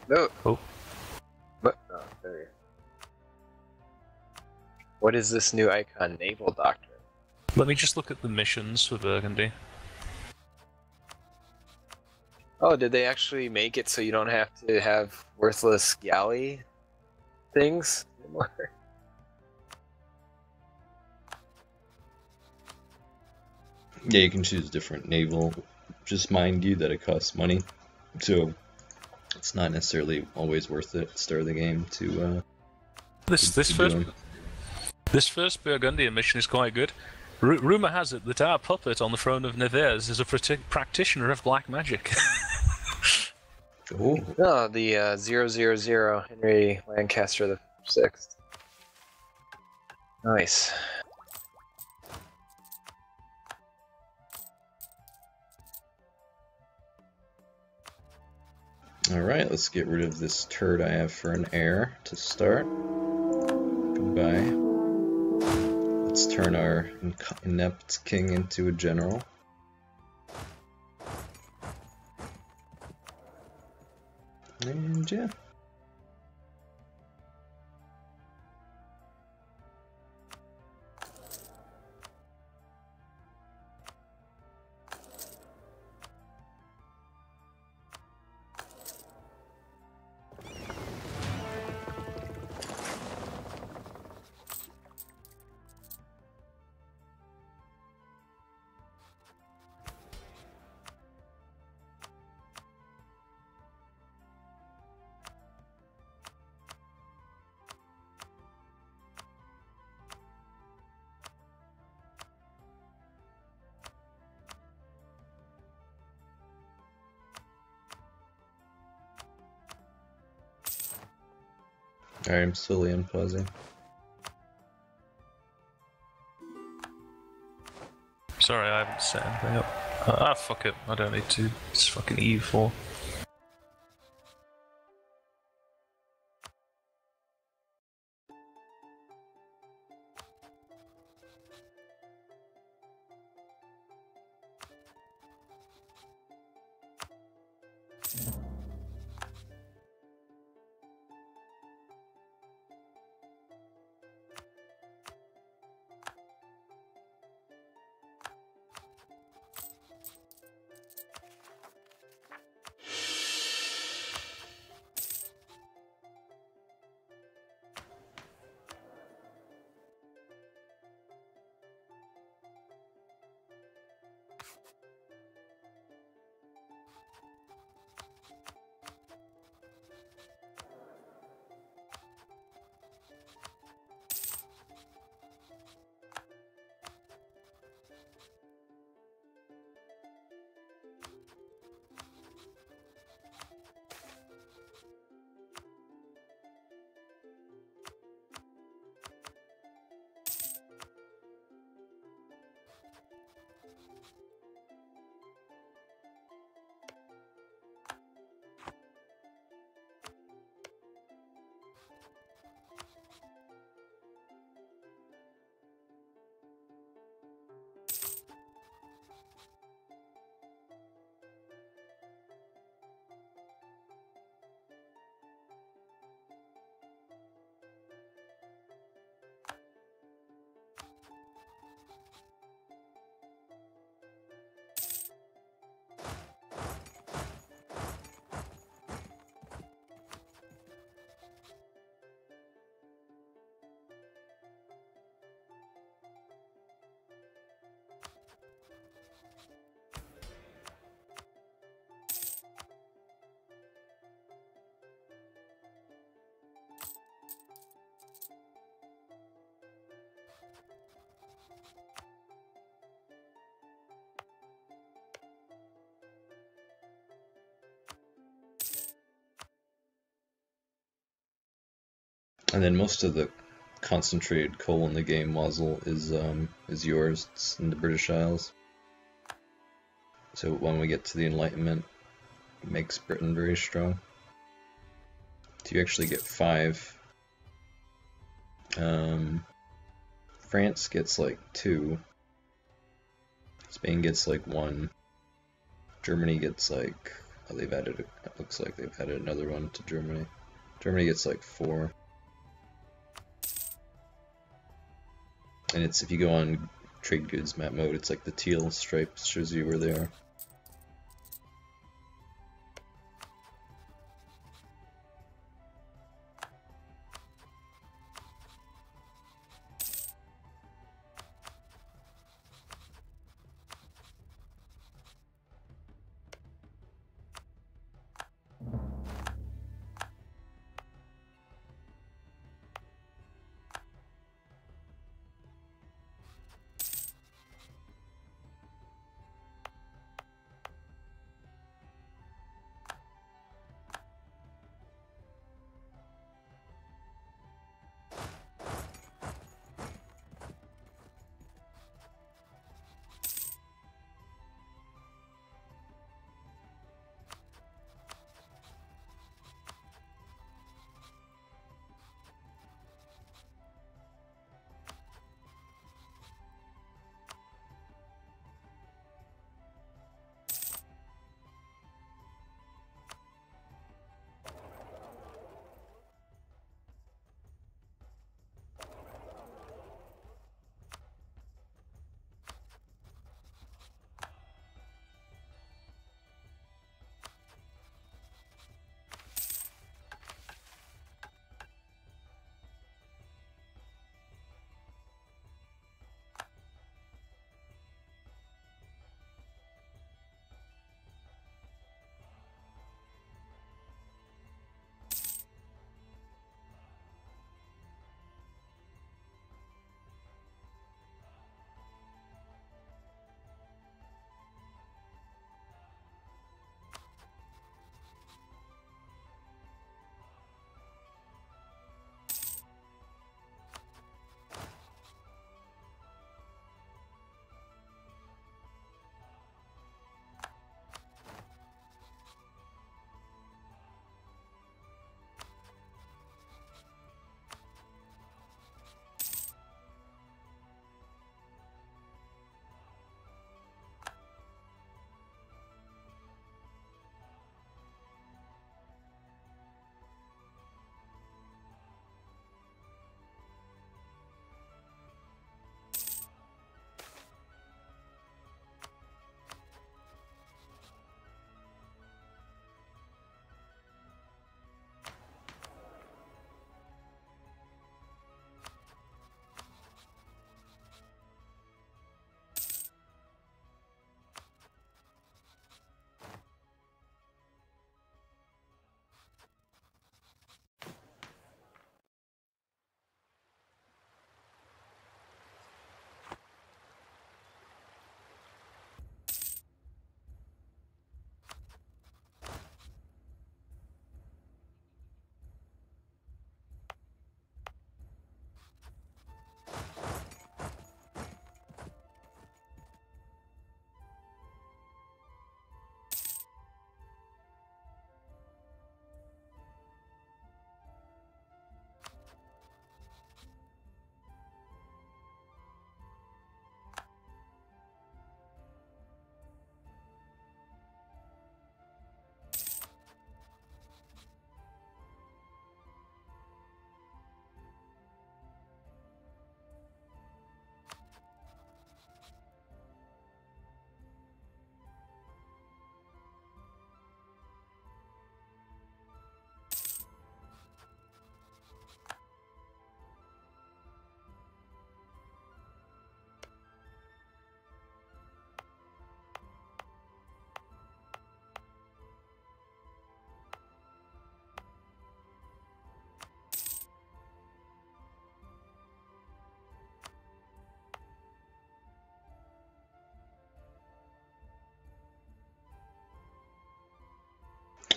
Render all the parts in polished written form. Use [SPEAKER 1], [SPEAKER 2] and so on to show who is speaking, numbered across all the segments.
[SPEAKER 1] No.
[SPEAKER 2] Oh.
[SPEAKER 1] What? Oh, there. What is this new icon? Naval Doctrine.
[SPEAKER 2] Let me just look at the missions for Burgundy.
[SPEAKER 1] Oh, did they actually make it so you don't have to have worthless galley things anymore?
[SPEAKER 3] Yeah, you can choose different naval. Just mind you that it costs money, so it's not necessarily always worth it at the start of the game to.
[SPEAKER 2] This first Burgundian mission is quite good. Rumor has it that our puppet on the throne of Nevers is a practitioner of black magic.
[SPEAKER 3] Oh.
[SPEAKER 1] Oh, the 000 Henry Lancaster the Sixth. Nice.
[SPEAKER 3] Alright, let's get rid of this turd I have for an heir to start. Goodbye. Let's turn our inept king into a general. And yeah. Alright, I'm slowly unpausing.
[SPEAKER 2] Sorry, I haven't set anything up. Fuck it. I don't need to. It's fucking EU4. And then most of the concentrated coal in the game, Mosul, is yours. It's in the British Isles. So when we get to the Enlightenment, it makes Britain very strong. So you actually get 5. France gets like 2. Spain gets like 1. Germany gets like Oh, they've added, it looks like they've added another one to Germany. Germany gets like 4. And it's, if you go on trade goods map mode, it's like the teal stripes shows you where they are.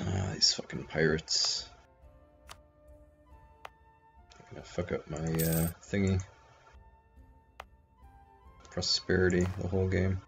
[SPEAKER 2] Ah, these fucking pirates. I'm gonna fuck up my thingy. Prosperity the whole game.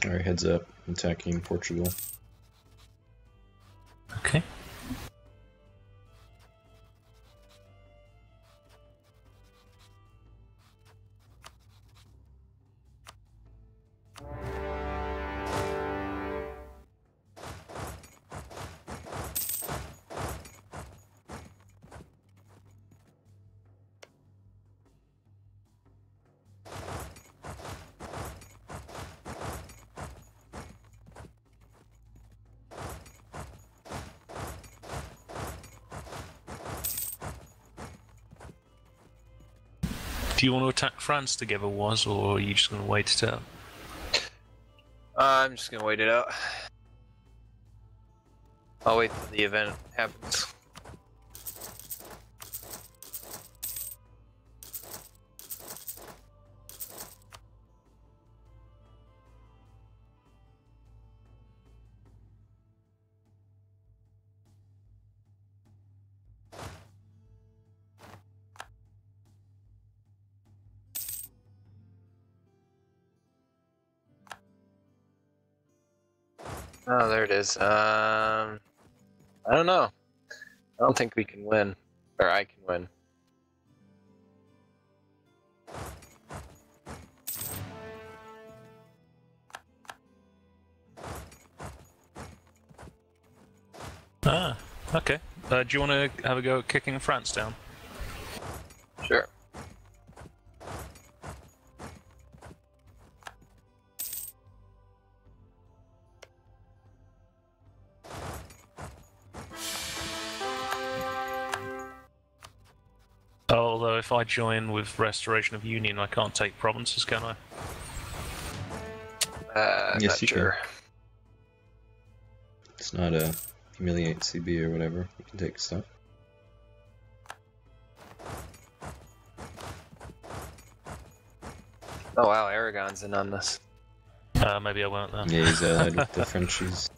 [SPEAKER 2] Alright, heads up. Attacking Portugal.
[SPEAKER 4] Okay. Do you want to attack France together, Wazz, or are you just going to wait it out?
[SPEAKER 1] I'm just gonna wait it out. I'll wait till the event happens. Oh, there it is. I don't know. I don't think we can win. Or I can win.
[SPEAKER 4] Ah, okay. Do you want to have a go at kicking France down?
[SPEAKER 1] Sure.
[SPEAKER 4] Although if I join with Restoration of Union, I can't take provinces, can I?
[SPEAKER 2] Yes,
[SPEAKER 1] Not
[SPEAKER 2] you
[SPEAKER 1] sure.
[SPEAKER 2] can. It's not a humiliate CB or whatever. You can take stuff.
[SPEAKER 1] Oh wow, Aragon's in on this.
[SPEAKER 4] Maybe I won't then.
[SPEAKER 2] Yeah, he's allied with the Frenchies.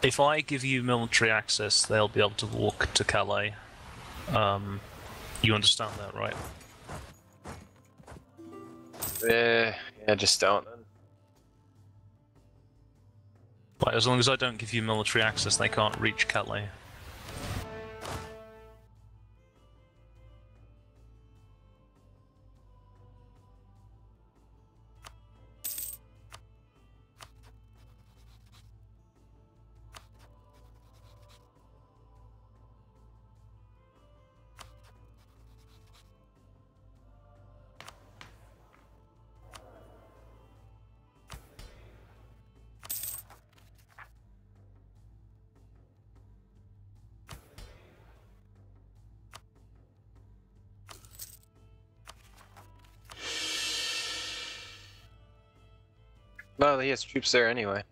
[SPEAKER 4] If I give you military access, they'll be able to walk to Calais. You understand that, right?
[SPEAKER 1] Yeah, just don't then.
[SPEAKER 4] Like, as long as I don't give you military access, they can't reach Calais.
[SPEAKER 1] Well, he has troops there anyway.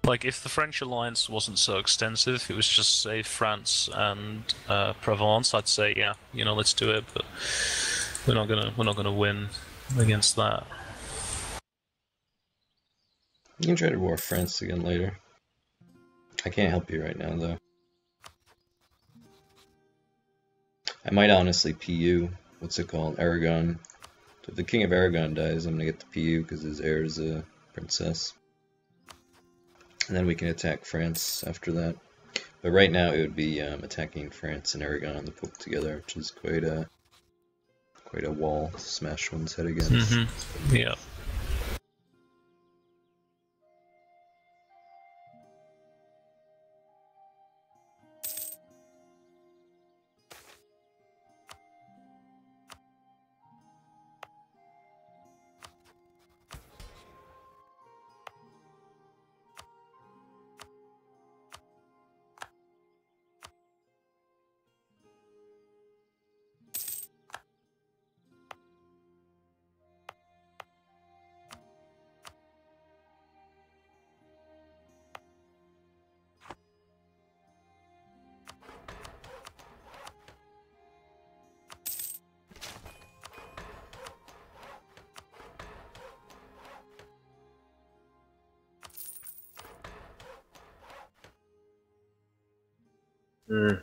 [SPEAKER 4] Like, if the French alliance wasn't so extensive, it was just, say, France and Provence, I'd say, yeah, you know, let's do it, but we're not gonna win against that.
[SPEAKER 2] You can try to war France again later. I can't help you right now, though. I might honestly PU, what's it called, Aragon. So if the King of Aragon dies, I'm gonna get the PU because his heir is a princess. And then we can attack France after that. But right now it would be attacking France and Aragon and the Pope together, which is quite quite a wall to smash one's head against.
[SPEAKER 4] Mm-hmm. Yeah.
[SPEAKER 1] Hmm.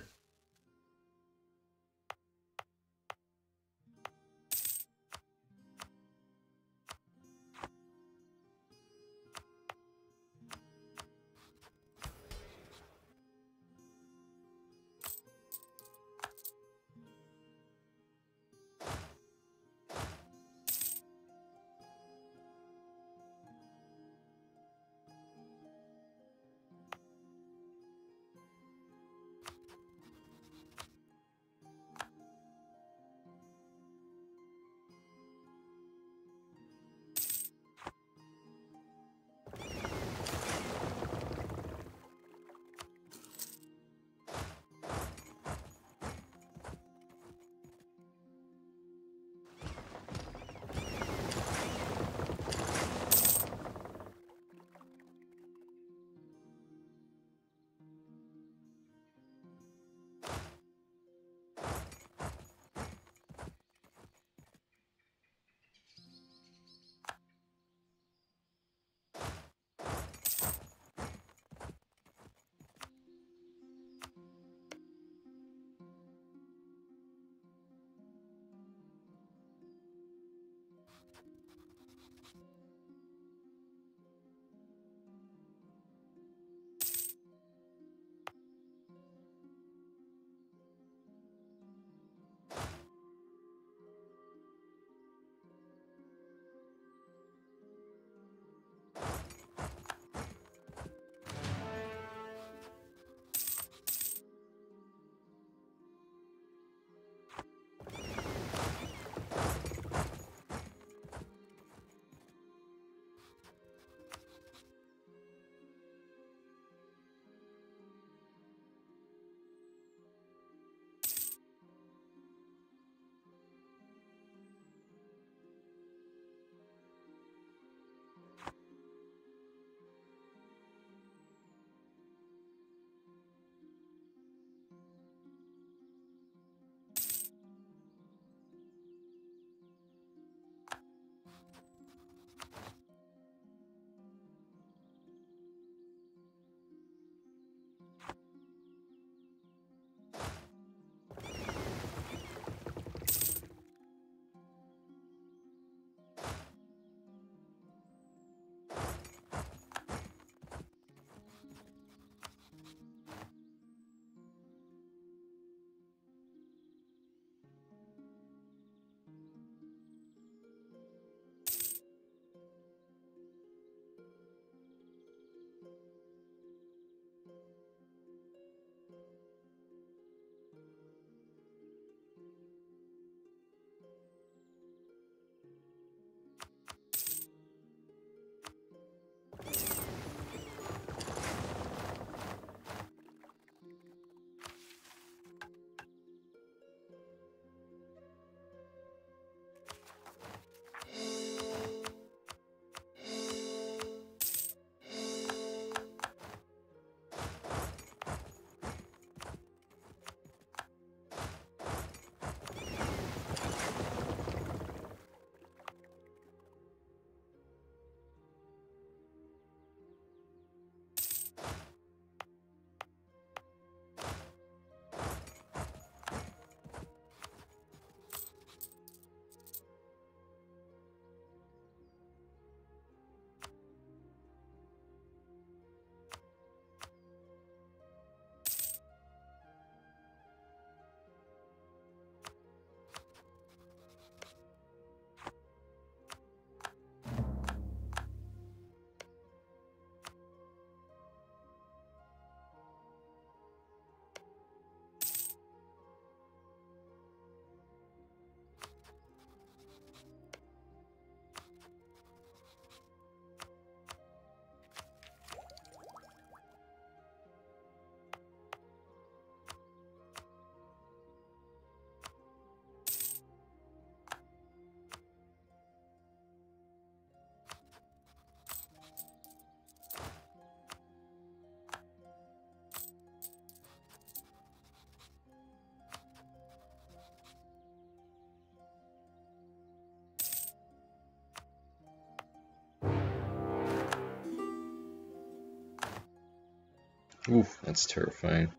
[SPEAKER 2] Oof, that's terrifying.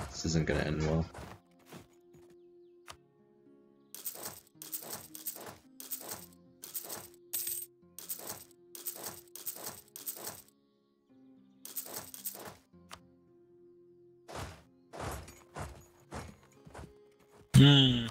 [SPEAKER 2] This isn't gonna end well.
[SPEAKER 4] Hmm.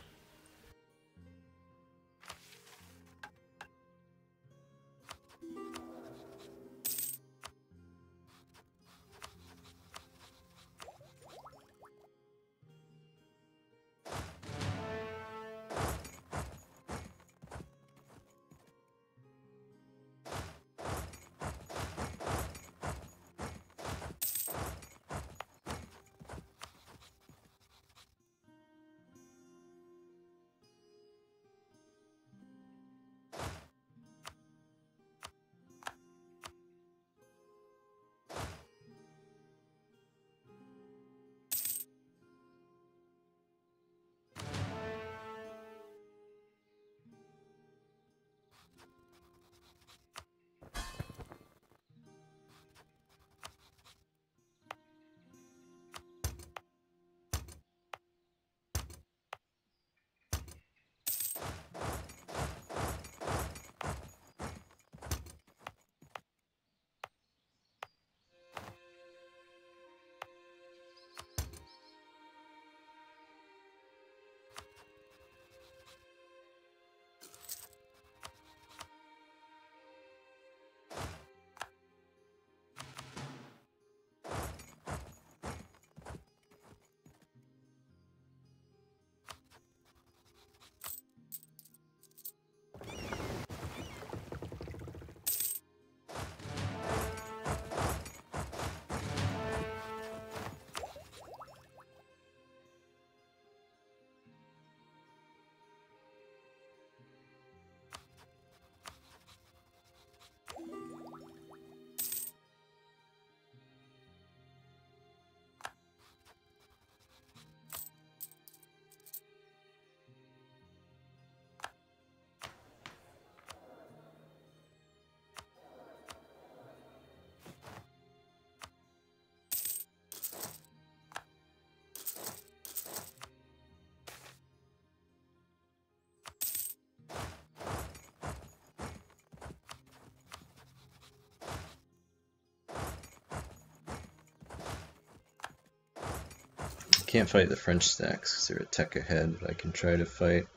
[SPEAKER 2] Can't fight the French stacks because they're a tech ahead, but I can try to fight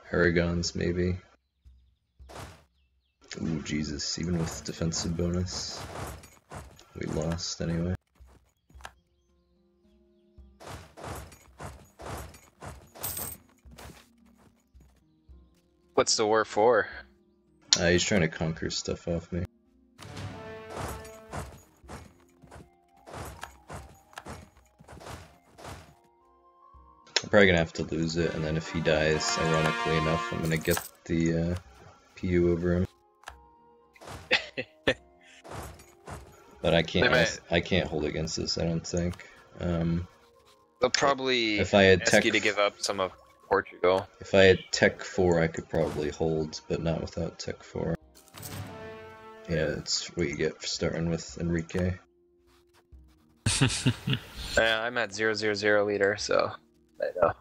[SPEAKER 2] Haragons maybe. Ooh, Jesus, even with defensive bonus. We lost anyway.
[SPEAKER 1] What's the war for?
[SPEAKER 2] He's trying to conquer stuff off me. I'm probably gonna have to lose it, and then if he dies, ironically enough, I'm gonna get the PU over him. But I can't hold against this, I don't think.
[SPEAKER 1] They'll probably
[SPEAKER 2] if I had
[SPEAKER 1] ask you to give up some of Portugal.
[SPEAKER 2] If I had Tech 4, I could probably hold, but not without Tech 4. Yeah, that's what you get for starting with Enrique.
[SPEAKER 1] Yeah, I'm at 000 leader, so I know.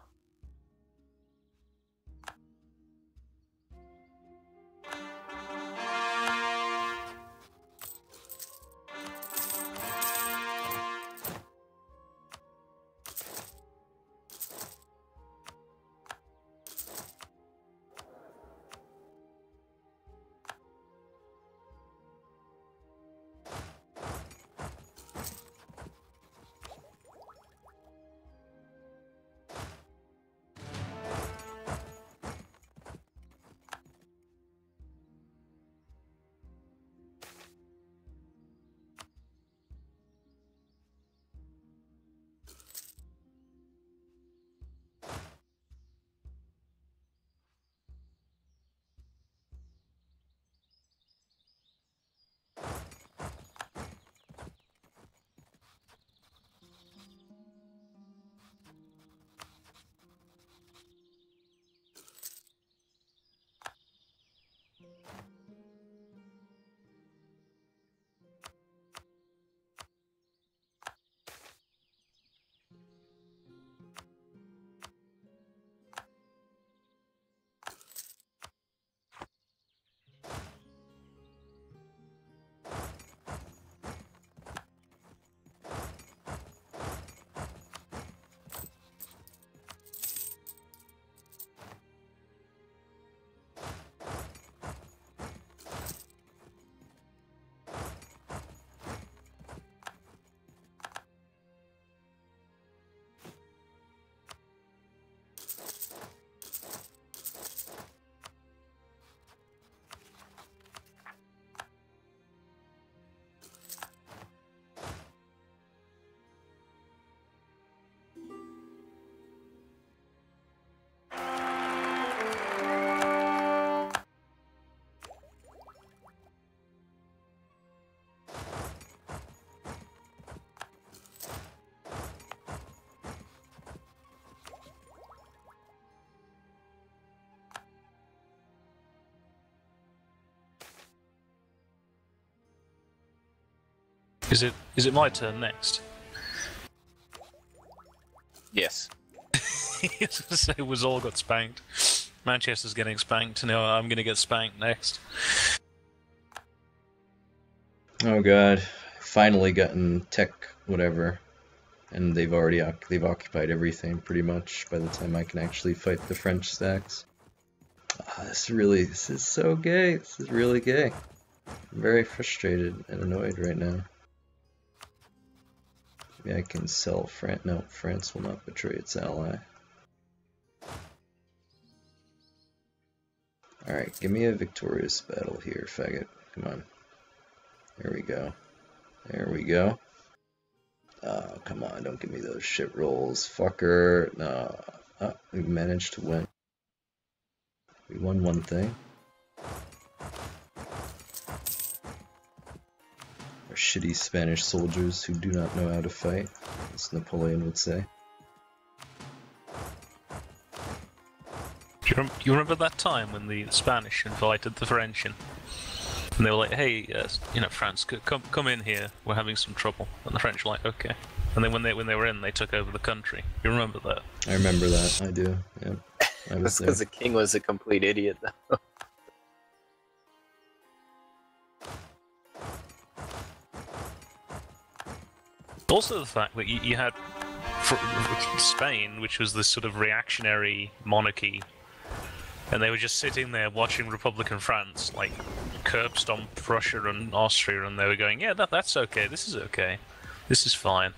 [SPEAKER 4] Is it my turn next?
[SPEAKER 1] Yes.
[SPEAKER 4] I was gonna say was all got spanked. Manchester's getting spanked. Now I'm gonna get spanked next.
[SPEAKER 2] Oh god, finally gotten tech whatever, and they've occupied everything pretty much by the time I can actually fight the French stacks. This is so gay. This is really gay. I'm very frustrated and annoyed right now. Maybe I can sell France. No, France will not betray its ally. Alright, give me a victorious battle here, faggot. Come on. There we go. There we go. Oh, come on, don't give me those shit rolls, fucker. No. Oh, we managed to win. We won one thing. Our shitty Spanish soldiers who do not know how to fight, as Napoleon would say.
[SPEAKER 4] Do you remember that time when the Spanish invited the French in? And they were like, hey, France, come in here, we're having some trouble. And the French were like, okay. And then when they were in, they took over the country. You remember that?
[SPEAKER 2] I remember that, I do, yeah.
[SPEAKER 1] That's because the king was a complete idiot, though.
[SPEAKER 4] Also the fact that you had Spain, which was this sort of reactionary monarchy, and they were just sitting there watching Republican France, like, curb stomp Prussia and Austria, and they were going, yeah, that's okay, this is fine.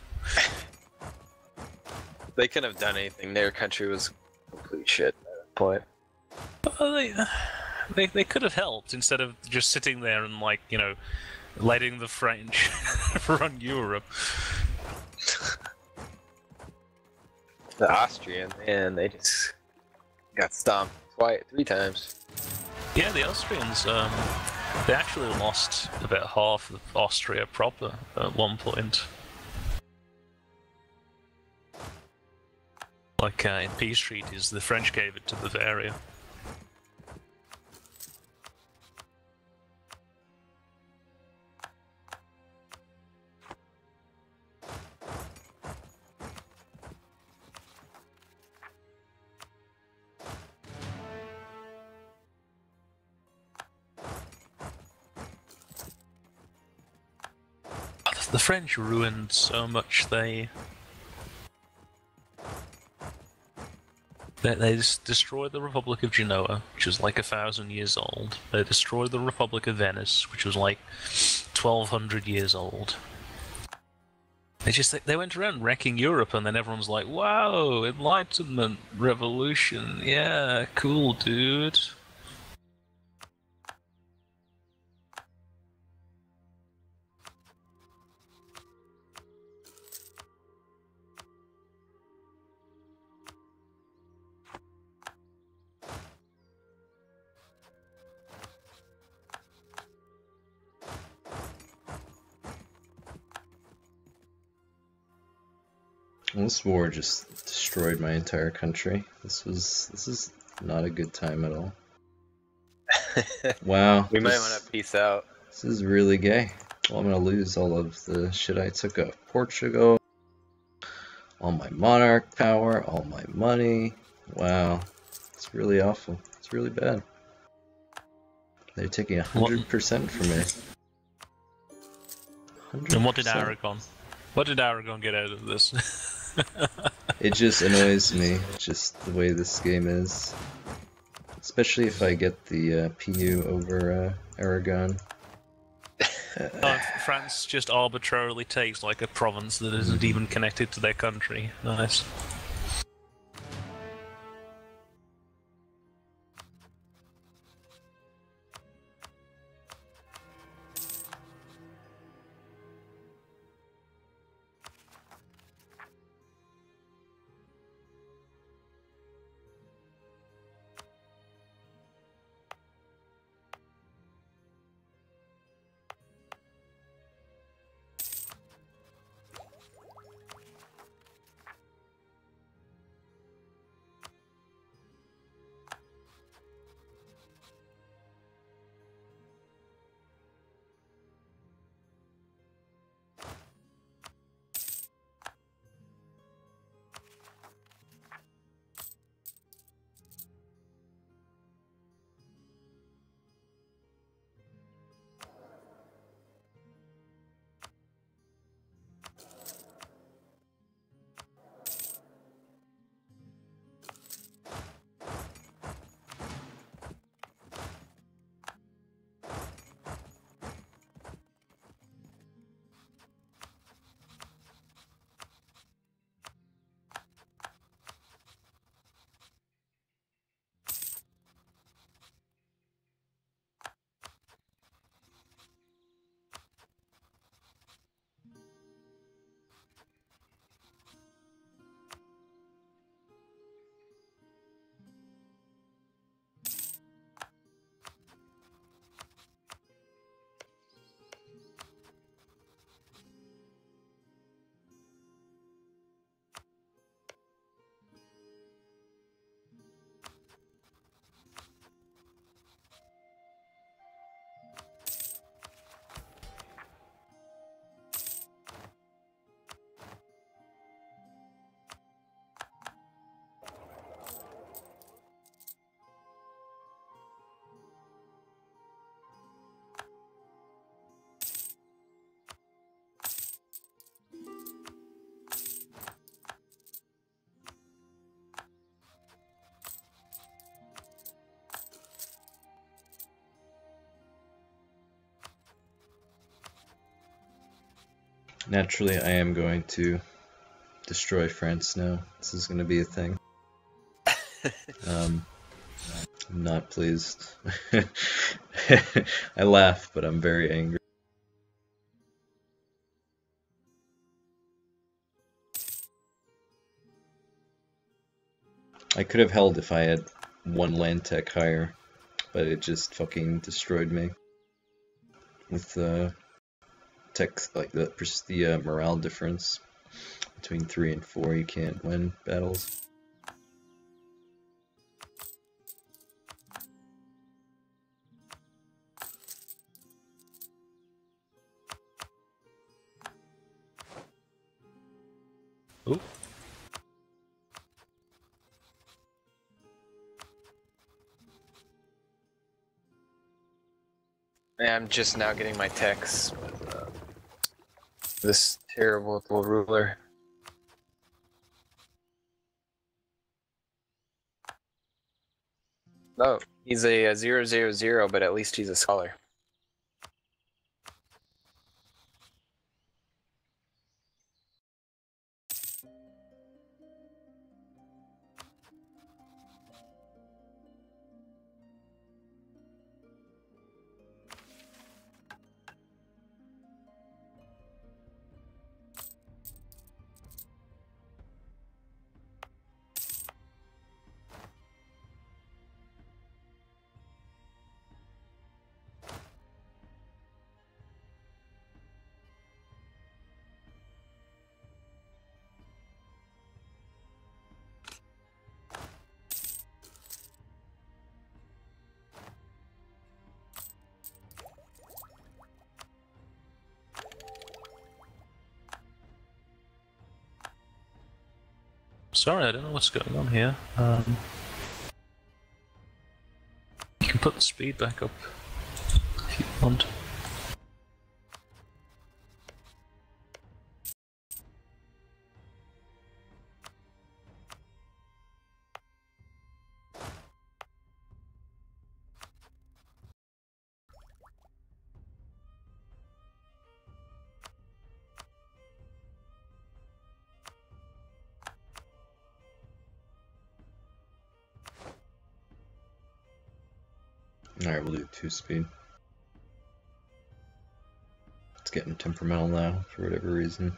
[SPEAKER 1] They couldn't have done anything. Their country was complete shit at that point.
[SPEAKER 4] Well, they could have helped instead of just sitting there and, like, letting the French run Europe.
[SPEAKER 1] The Austrian, man, they just got stomped three times.
[SPEAKER 4] Yeah, the Austrians, they actually lost about half of Austria proper at one point. Like in peace treaties, the French gave it to Bavaria. The French ruined so much. They just destroyed the Republic of Genoa, which was like 1,000 years old. They destroyed the Republic of Venice, which was like 1,200 years old. They went around wrecking Europe, and then everyone's like, "Wow, Enlightenment, revolution, yeah, cool, dude."
[SPEAKER 2] Well, this war just destroyed my entire country. This is not a good time at all. Wow.
[SPEAKER 1] We might want to peace out.
[SPEAKER 2] This is really gay. Well, I'm gonna lose all of the shit I took off Portugal, all my monarch power, all my money. Wow. It's really awful. It's really bad. They're taking 100% from me. 100%.
[SPEAKER 4] And what did Aragon? What did Aragon get out of this?
[SPEAKER 2] It just annoys me, just the way this game is. Especially if I get the PU over Aragon.
[SPEAKER 4] France just arbitrarily takes like a province that isn't even connected to their country. Nice.
[SPEAKER 2] Naturally, I am going to destroy France now. This is going to be a thing. I'm not pleased. I laugh, but I'm very angry. I could have held if I had one land tech higher, but it just fucking destroyed me. With tech, like the morale difference between 3 and 4, you can't win battles.
[SPEAKER 4] Ooh.
[SPEAKER 1] I'm just now getting my techs with this terrible little ruler. No, he's a 000, but at least he's a scholar.
[SPEAKER 4] Sorry, I don't know what's going on here. You can put the speed back up if you want.
[SPEAKER 2] Alright, we'll do 2 speed. It's getting temperamental now, for whatever reason.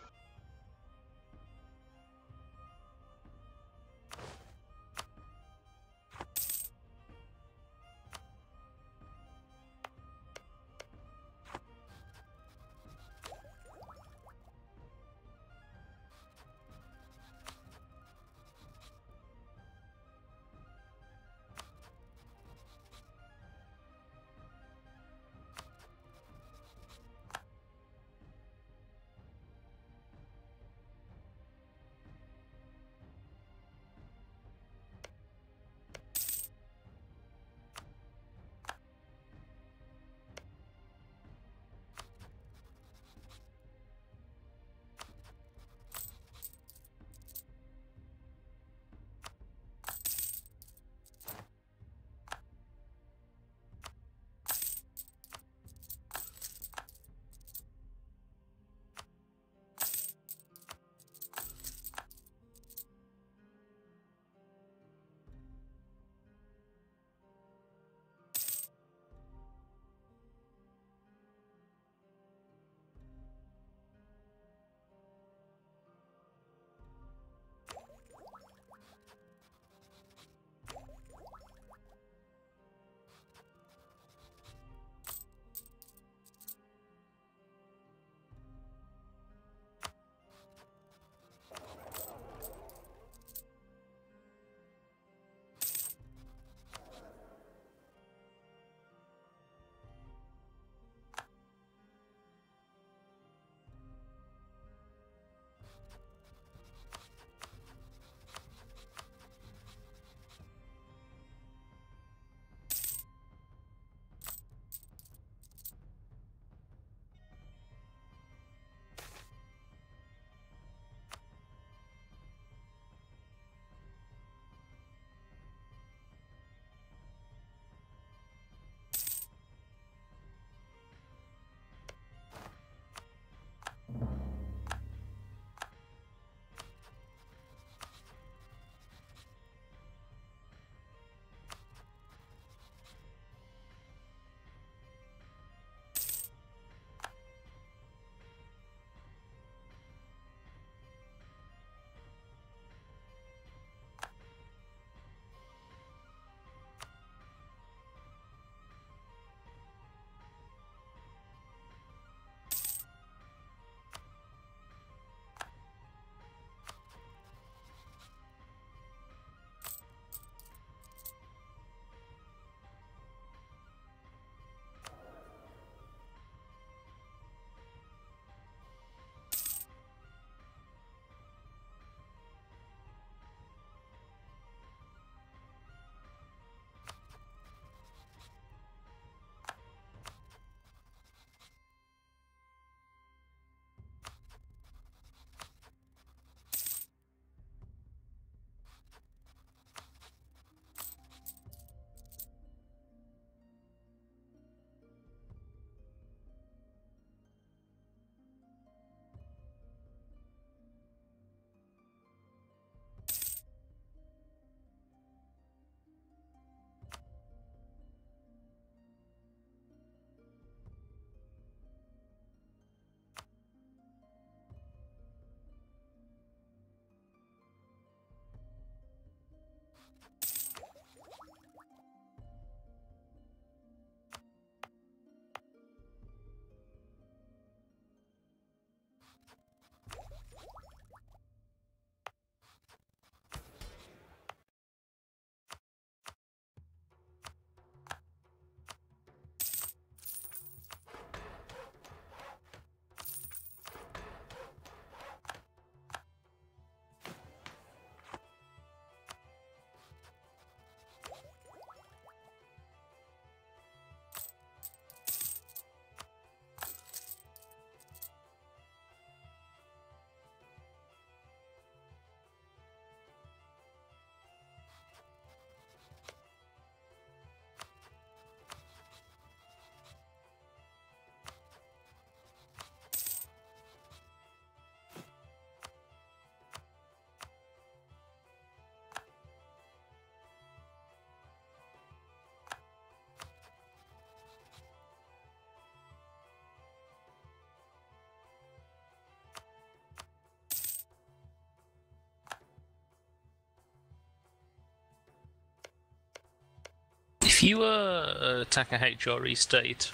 [SPEAKER 4] you attack a HRE state,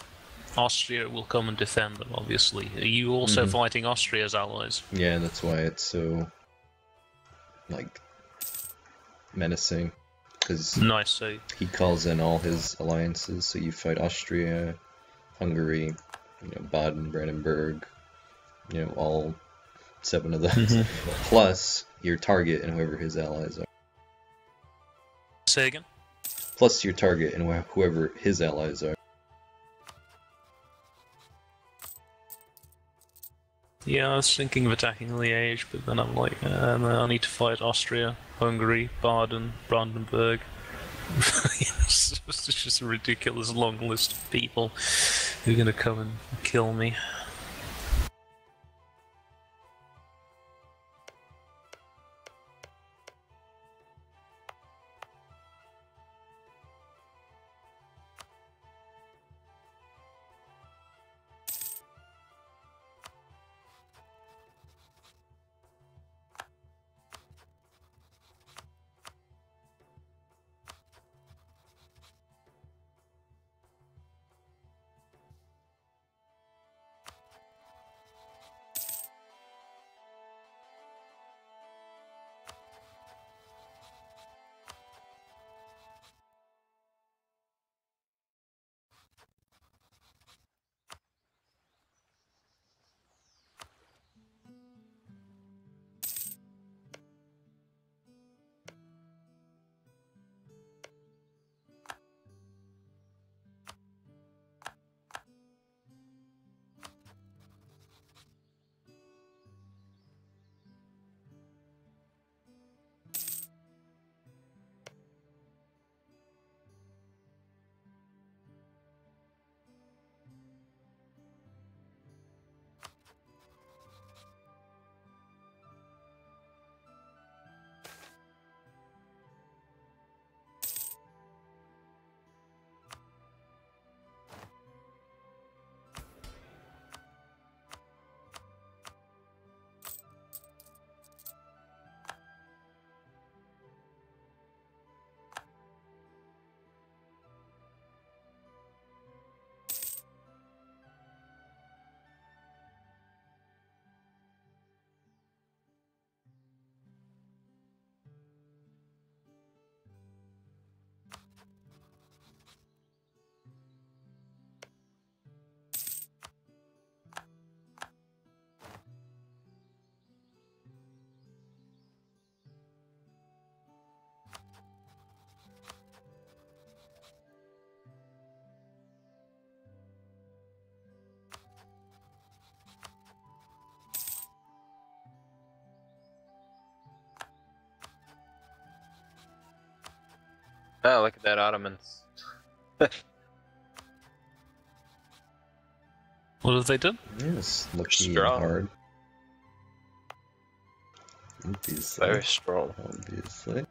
[SPEAKER 4] Austria will come and defend them, obviously. Are you also fighting Austria's allies?
[SPEAKER 2] Yeah, that's why it's so, like, menacing. Because
[SPEAKER 4] Nice, so
[SPEAKER 2] he calls in all his alliances, so you fight Austria, Hungary, Baden, Brandenburg, all 7 of those, plus your target and whoever his allies are.
[SPEAKER 4] say again?
[SPEAKER 2] Plus your target and whoever his allies are.
[SPEAKER 4] Yeah, I was thinking of attacking Liège, but then I'm like, no, I need to fight Austria, Hungary, Baden, Brandenburg. It's just a ridiculous long list of people who are going to come and kill me.
[SPEAKER 1] Oh, look at that, Ottomans.
[SPEAKER 4] What have they done?
[SPEAKER 2] Yes, lucky and
[SPEAKER 1] Strong.
[SPEAKER 2] hard. Obviously.
[SPEAKER 1] Very strong.
[SPEAKER 2] Obviously.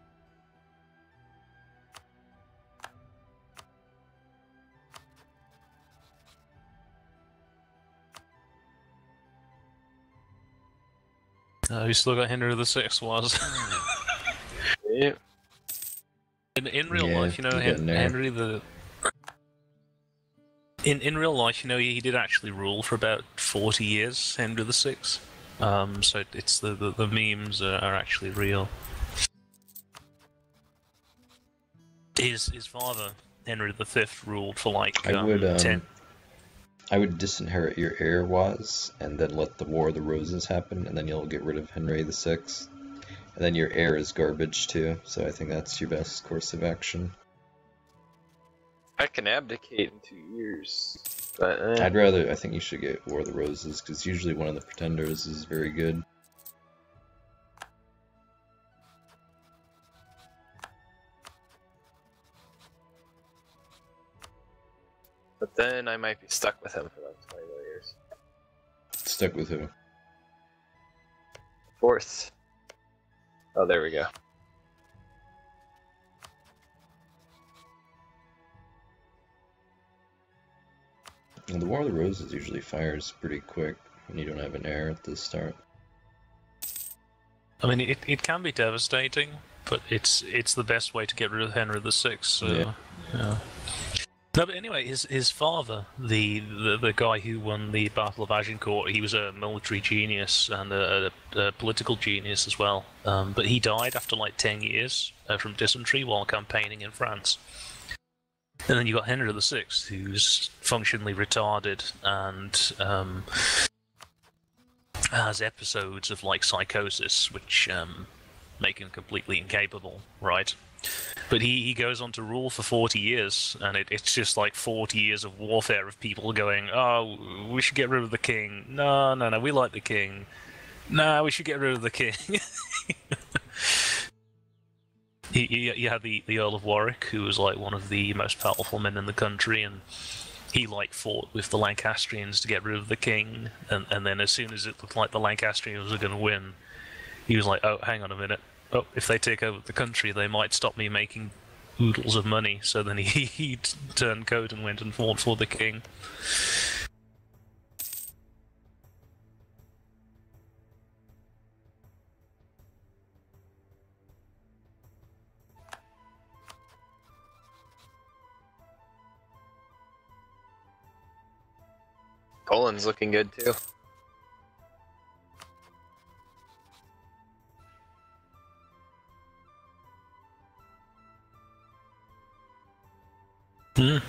[SPEAKER 4] You still got Henry VI, was.
[SPEAKER 1] Yeah.
[SPEAKER 4] In real
[SPEAKER 2] Yeah,
[SPEAKER 4] life,
[SPEAKER 2] you getting there.
[SPEAKER 4] Henry the. In real life, he did actually rule for about 40 years, Henry VI. So it's the memes are actually real. His father, Henry V, ruled for like 10.
[SPEAKER 2] I would disinherit your heir, Waz, and then let the War of the Roses happen, and then you'll get rid of Henry VI. And then your heir is garbage too, so I think that's your best course of action.
[SPEAKER 1] I can abdicate in 2 years, but
[SPEAKER 2] I think you should get War of the Roses, because usually one of the pretenders is very good.
[SPEAKER 1] But then I might be stuck with him for like 20 more years.
[SPEAKER 2] Stuck with who?
[SPEAKER 1] 4th. Oh, there we go.
[SPEAKER 2] Well, the War of the Roses usually fires pretty quick when you don't have an heir at the start.
[SPEAKER 4] I mean, it can be devastating, but it's the best way to get rid of Henry VI. So,
[SPEAKER 2] Yeah.
[SPEAKER 4] yeah. No, but anyway, his father, the guy who won the Battle of Agincourt, he was a military genius and a political genius as well. But he died after like 10 years from dysentery while campaigning in France. And then you got Henry VI, who's functionally retarded and has episodes of like psychosis, which make him completely incapable, right? But he goes on to rule for 40 years, and it's just like 40 years of warfare of people going, oh, we should get rid of the king. No, we like the king. No, we should get rid of the king. You had the Earl of Warwick, who was like one of the most powerful men in the country, and he like fought with the Lancastrians to get rid of the king, and then as soon as it looked like the Lancastrians were going to win, he was like, oh, hang on a minute. Oh, if they take over the country, they might stop me making oodles of money. So then he turned coat and went and fought for the king.
[SPEAKER 1] Poland's looking good too.
[SPEAKER 4] Mm.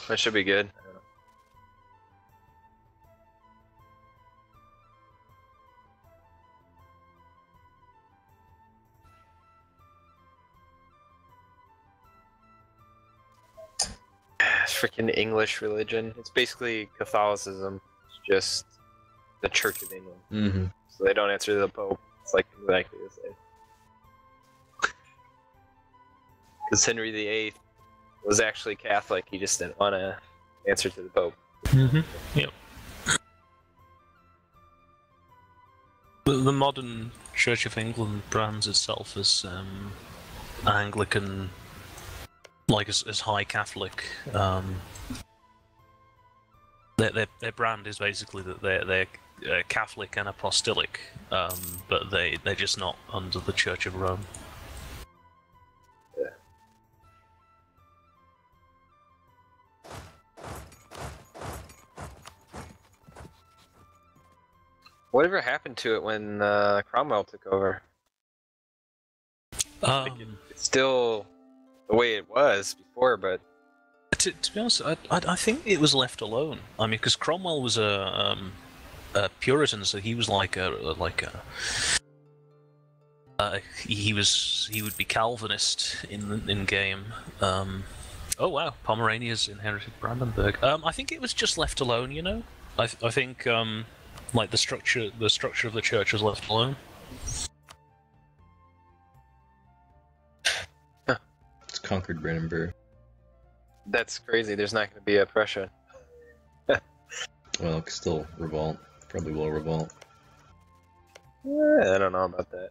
[SPEAKER 1] That should be good. Freaking English religion. It's basically Catholicism. It's just the Church of England.
[SPEAKER 2] Mm-hmm.
[SPEAKER 1] So they don't answer to the Pope. It's like exactly the same. Because Henry VIII was actually Catholic. He just didn't want to answer to the Pope.
[SPEAKER 4] Mm-hmm. Yep. The modern Church of England brands itself as Anglican, like as High Catholic. Their brand is basically that they're Catholic and Apostolic, but they're just not under the Church of Rome.
[SPEAKER 1] Whatever happened to it when Cromwell took over? It's still the way it was before, but
[SPEAKER 4] to be honest, I think it was left alone. I mean, because Cromwell was a Puritan, so he was like a He would be Calvinist in game. Oh wow, Pomerania's inherited Brandenburg. I think it was just left alone. You know, I think like the structure of the church was left alone.
[SPEAKER 2] It's conquered Brandenburg.
[SPEAKER 1] That's crazy. There's not going to be a Prussia.
[SPEAKER 2] Well, it could still revolt. Probably will revolt.
[SPEAKER 1] I don't know about that.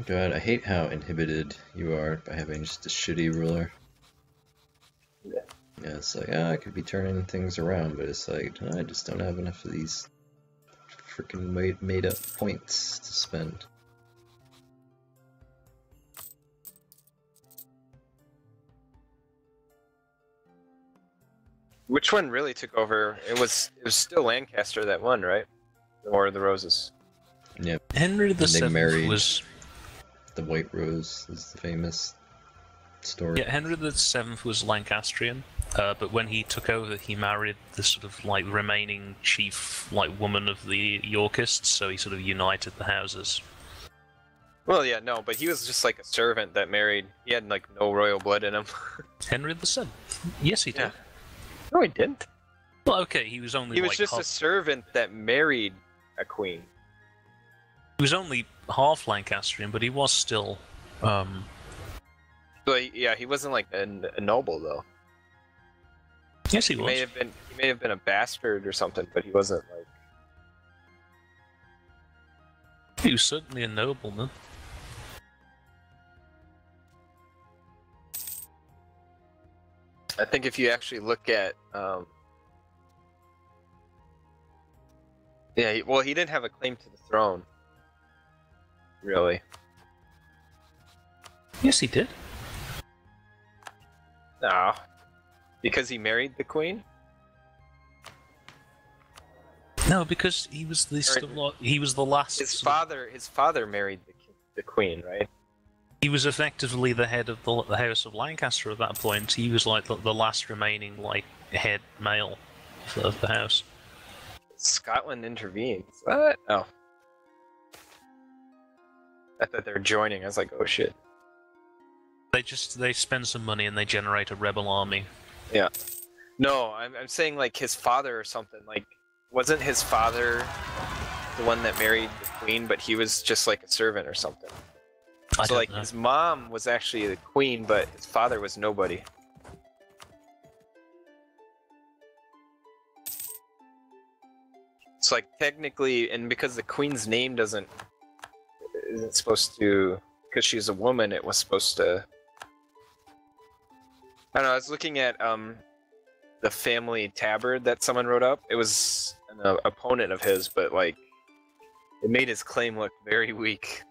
[SPEAKER 2] God, I hate how inhibited you are by having just a shitty ruler.
[SPEAKER 1] Yeah.
[SPEAKER 2] Yeah, it's like, I could be turning things around, but it's like, I just don't have enough of these freaking made up points to spend.
[SPEAKER 1] Which one really took over? It was still Lancaster that won, right? The War of the Roses.
[SPEAKER 2] Yeah.
[SPEAKER 4] Henry the Seventh was.
[SPEAKER 2] The White Rose is the famous story.
[SPEAKER 4] Yeah, Henry the Seventh was Lancastrian, but when he took over, he married the sort of like remaining chief like woman of the Yorkists, so he sort of united the houses.
[SPEAKER 1] Well, yeah, no, but he was just like a servant that married. He had like no royal blood in him.
[SPEAKER 4] Henry the Seventh. Yes, he did.
[SPEAKER 1] Yeah. No, he didn't.
[SPEAKER 4] Well, okay, he was only.
[SPEAKER 1] He was just a servant that married a queen.
[SPEAKER 4] He was only half Lancastrian, but he was still.
[SPEAKER 1] So yeah, he wasn't like a noble though.
[SPEAKER 4] Yes, he was.
[SPEAKER 1] He may have been a bastard or something, but he wasn't like.
[SPEAKER 4] He was certainly a nobleman.
[SPEAKER 1] I think if you actually look at, yeah, well, he didn't have a claim to the throne. Really?
[SPEAKER 4] Yes, he did.
[SPEAKER 1] No, because he married the queen.
[SPEAKER 4] No, because he was he was the last.
[SPEAKER 1] His father married the queen, right?
[SPEAKER 4] He was effectively the head of the House of Lancaster at that point. He was like the last remaining like head male of the house.
[SPEAKER 1] Scotland intervenes. What? Oh. I thought they were joining. I was like, oh shit.
[SPEAKER 4] They spend some money and they generate a rebel army.
[SPEAKER 1] Yeah. No, I'm saying like his father or something. Like, wasn't his father the one that married the queen, but he was just like a servant or something? So like his mom was actually the queen, but his father was nobody. It's like technically, and because the queen's name isn't supposed to, because she's a woman, it was supposed to. I don't know. I was looking at the family tabard that someone wrote up. It was an opponent of his, but like it made his claim look very weak.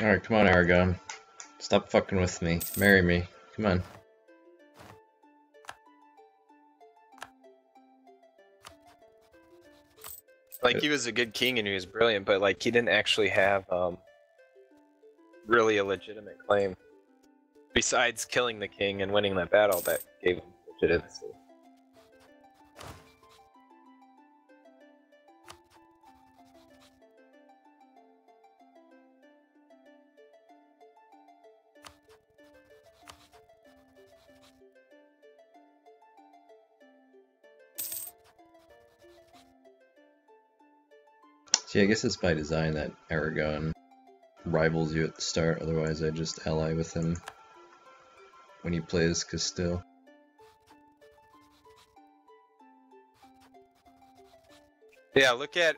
[SPEAKER 2] Alright, come on, Aragon. Stop fucking with me. Marry me. Come on.
[SPEAKER 1] Like, he was a good king and he was brilliant, but like he didn't actually have really a legitimate claim. Besides killing the king and winning that battle, that gave him legitimacy.
[SPEAKER 2] See, I guess it's by design that Aragon rivals you at the start, otherwise I just ally with him when he plays Castile.
[SPEAKER 1] Yeah, look at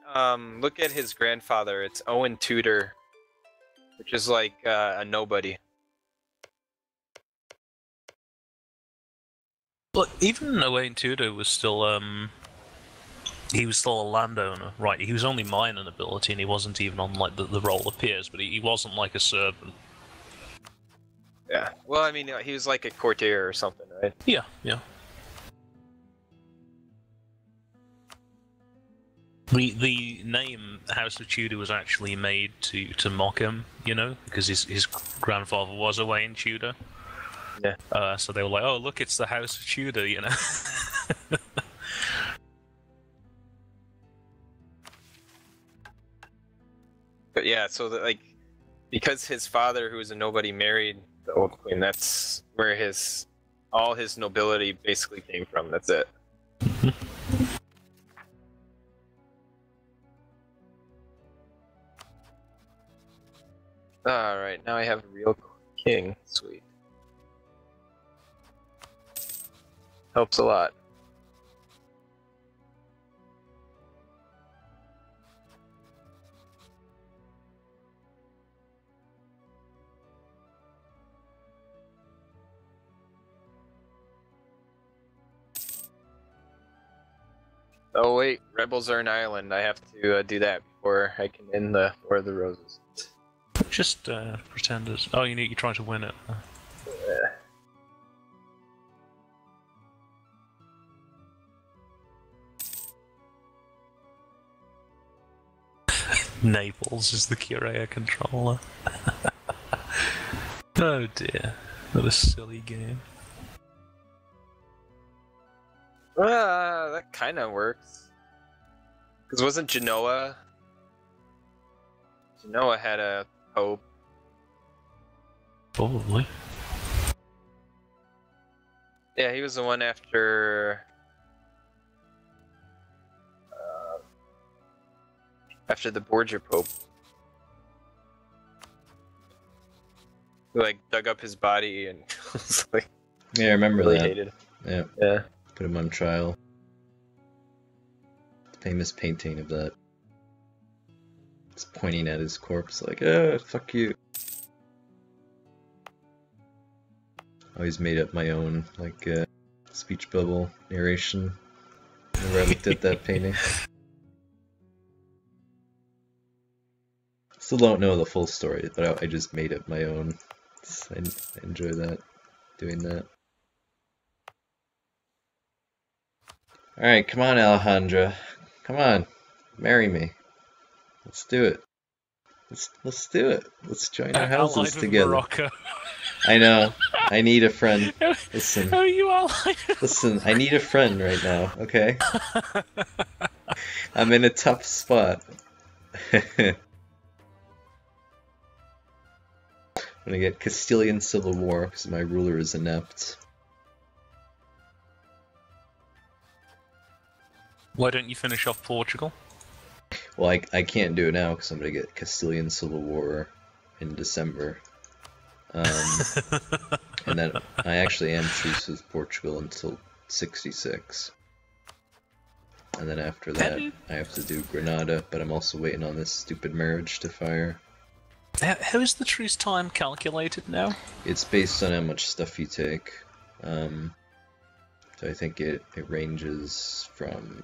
[SPEAKER 1] his grandfather. It's Owen Tudor, which is like a nobody.
[SPEAKER 4] But even Owain Tudor was still he was still a landowner, right? He was only minor nobility, and he wasn't even on like the roll of peers, but he wasn't like a servant.
[SPEAKER 1] Yeah. Well, I mean, he was like a courtier or something, right?
[SPEAKER 4] Yeah, yeah. The name House of Tudor was actually made to mock him, you know, because his grandfather was Owain Tudor.
[SPEAKER 1] Yeah.
[SPEAKER 4] So they were like, "Oh, look, it's the House of Tudor," you know.
[SPEAKER 1] But yeah, so like, because his father, who was a nobody, married the old queen, that's where all his nobility basically came from. That's it. Alright, now I have a real king. Sweet. Helps a lot. Oh wait, rebels are an island. I have to do that before I can end the War of the Roses.
[SPEAKER 4] Just pretenders. Oh, you're trying to win it.
[SPEAKER 1] Yeah.
[SPEAKER 4] Naples is the Curea controller. Oh dear, what a silly game.
[SPEAKER 1] That kind of works. Because wasn't Genoa? Genoa had a pope.
[SPEAKER 4] Probably.
[SPEAKER 1] Yeah, he was the one after the Borgia Pope, who like dug up his body and was like,
[SPEAKER 2] Yeah, I remember
[SPEAKER 1] really
[SPEAKER 2] that.
[SPEAKER 1] hated him.
[SPEAKER 2] Yeah.
[SPEAKER 1] Yeah.
[SPEAKER 2] Put him on trial. Famous painting of that. It's pointing at his corpse like, fuck you. Always made up my own, like, speech bubble narration whenever I looked at that painting. Still don't know the full story, but I just made up my own. I enjoy that, doing that. Alright, come on, Alejandra. Come on, marry me. Let's do it. Let's do it. Let's join our houses together.
[SPEAKER 4] Morocco.
[SPEAKER 2] I know. I need a friend. Listen.
[SPEAKER 4] How are you allied?
[SPEAKER 2] Listen, I need a friend right now, okay? I'm in a tough spot. I'm gonna get Castilian Civil War because my ruler is inept.
[SPEAKER 4] Why don't you finish off Portugal?
[SPEAKER 2] Well, I can't do it now because I'm gonna get Castilian Civil War in December. And then I actually am truce with Portugal until 66. And then after that, I have to do Granada, but I'm also waiting on this stupid marriage to fire.
[SPEAKER 4] How is the truce time calculated now?
[SPEAKER 2] It's based on how much stuff you take. So I think it ranges from,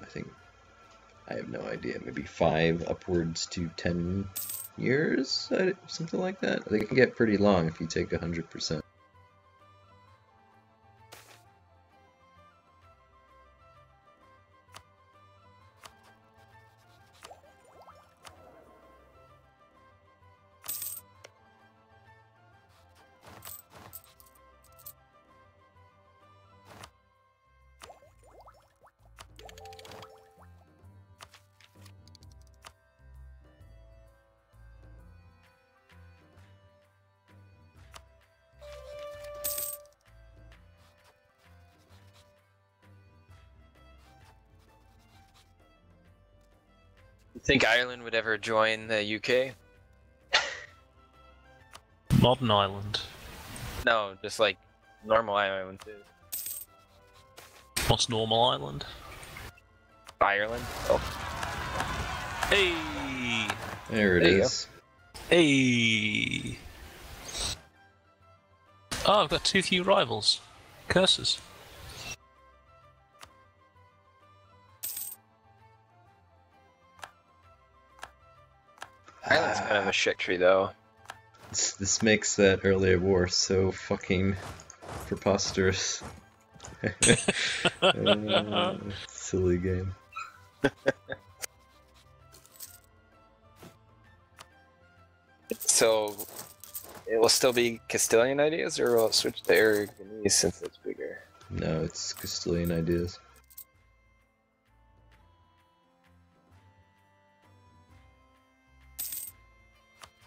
[SPEAKER 2] I have no idea, maybe 5 upwards to 10 years? Something like that. They can get pretty long if you take 100%.
[SPEAKER 1] You think Ireland would ever join the UK?
[SPEAKER 4] Modern Ireland.
[SPEAKER 1] No, just like normal Ireland too.
[SPEAKER 4] What's normal Ireland?
[SPEAKER 1] Ireland? Oh.
[SPEAKER 4] Hey!
[SPEAKER 2] There it
[SPEAKER 1] There you
[SPEAKER 2] is.
[SPEAKER 4] Hey! Oh, I've got too few rivals. Curses.
[SPEAKER 1] Ireland's kind of a shit tree, though.
[SPEAKER 2] This makes that earlier war so fucking preposterous. Silly game.
[SPEAKER 1] So, it will still be Castilian ideas, or will it switch to Aragonese since it's bigger?
[SPEAKER 2] No, it's Castilian ideas.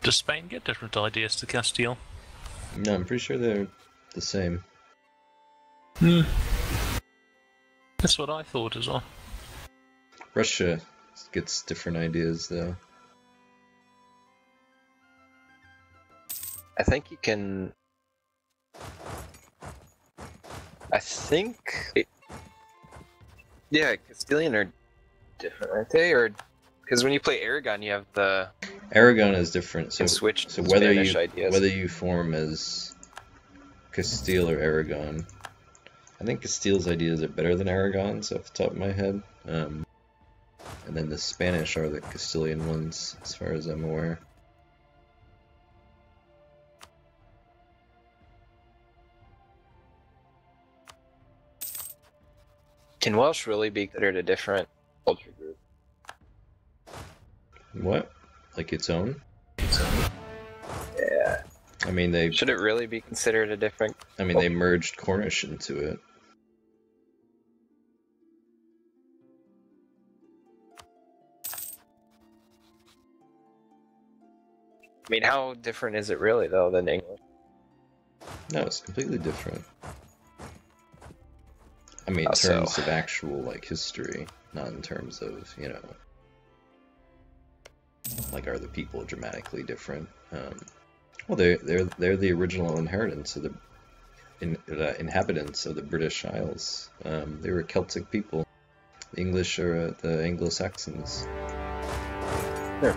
[SPEAKER 4] Does Spain get different ideas to Castile?
[SPEAKER 2] No, I'm pretty sure they're the same.
[SPEAKER 4] That's what I thought as well.
[SPEAKER 2] Russia gets different ideas though.
[SPEAKER 1] I think you can. Yeah, Castilian are different, aren't they? Or because when you play Aragon, you have the
[SPEAKER 2] Aragon is different, so
[SPEAKER 1] switch
[SPEAKER 2] so
[SPEAKER 1] to
[SPEAKER 2] whether
[SPEAKER 1] Spanish
[SPEAKER 2] you
[SPEAKER 1] ideas.
[SPEAKER 2] whether you form as Castile or Aragon, I think Castile's ideas are better than Aragon's off the top of my head. And then the Spanish are the Castilian ones, as far as I'm aware.
[SPEAKER 1] Can Welsh really be considered a different culture group?
[SPEAKER 2] What? Like its own?
[SPEAKER 1] Yeah.
[SPEAKER 2] I mean, they.
[SPEAKER 1] Should it really be considered a different?
[SPEAKER 2] I mean, they merged Cornish into it.
[SPEAKER 1] I mean, how different is it really, though, than English?
[SPEAKER 2] No, it's completely different. I mean, in
[SPEAKER 1] How so?
[SPEAKER 2] terms of actual like history, not in terms of, you know, like are the people dramatically different? Well, they're the original inheritance of the inhabitants of the British Isles. They were Celtic people. The English are the Anglo-Saxons.
[SPEAKER 1] Sure.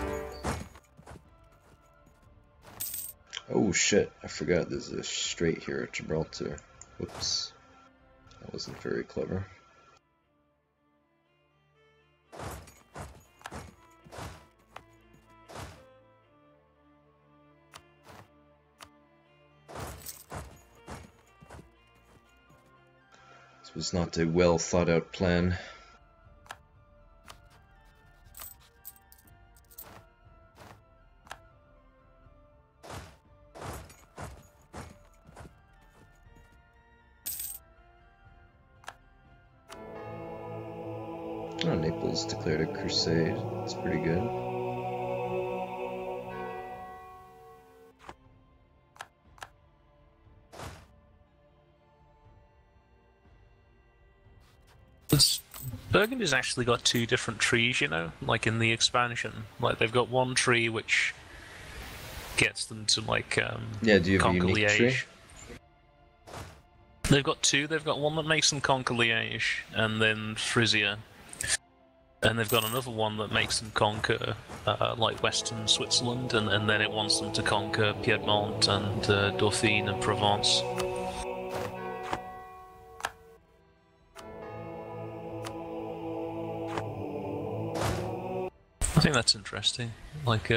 [SPEAKER 2] Oh shit! I forgot there's a strait here at Gibraltar. Whoops. That wasn't very clever. This was not a well thought out plan. Oh, Naples declared a crusade. That's pretty good.
[SPEAKER 4] Burgundy's actually got two different trees, you know, like in the expansion. Like they've got one tree which gets them to like
[SPEAKER 2] Yeah, do you have a
[SPEAKER 4] conquer
[SPEAKER 2] unique tree?
[SPEAKER 4] Liège. They've got two. They've got one that makes them conquer Liège and then Frisia, and they've got another one that makes them conquer like western Switzerland, and then it wants them to conquer Piedmont and Dauphine and Provence. I think that's interesting. Like,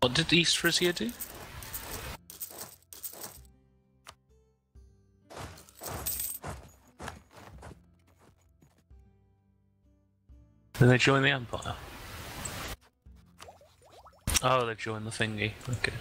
[SPEAKER 4] What did East Frisia do? Did they join the Empire? Oh, they joined the thingy. Okay.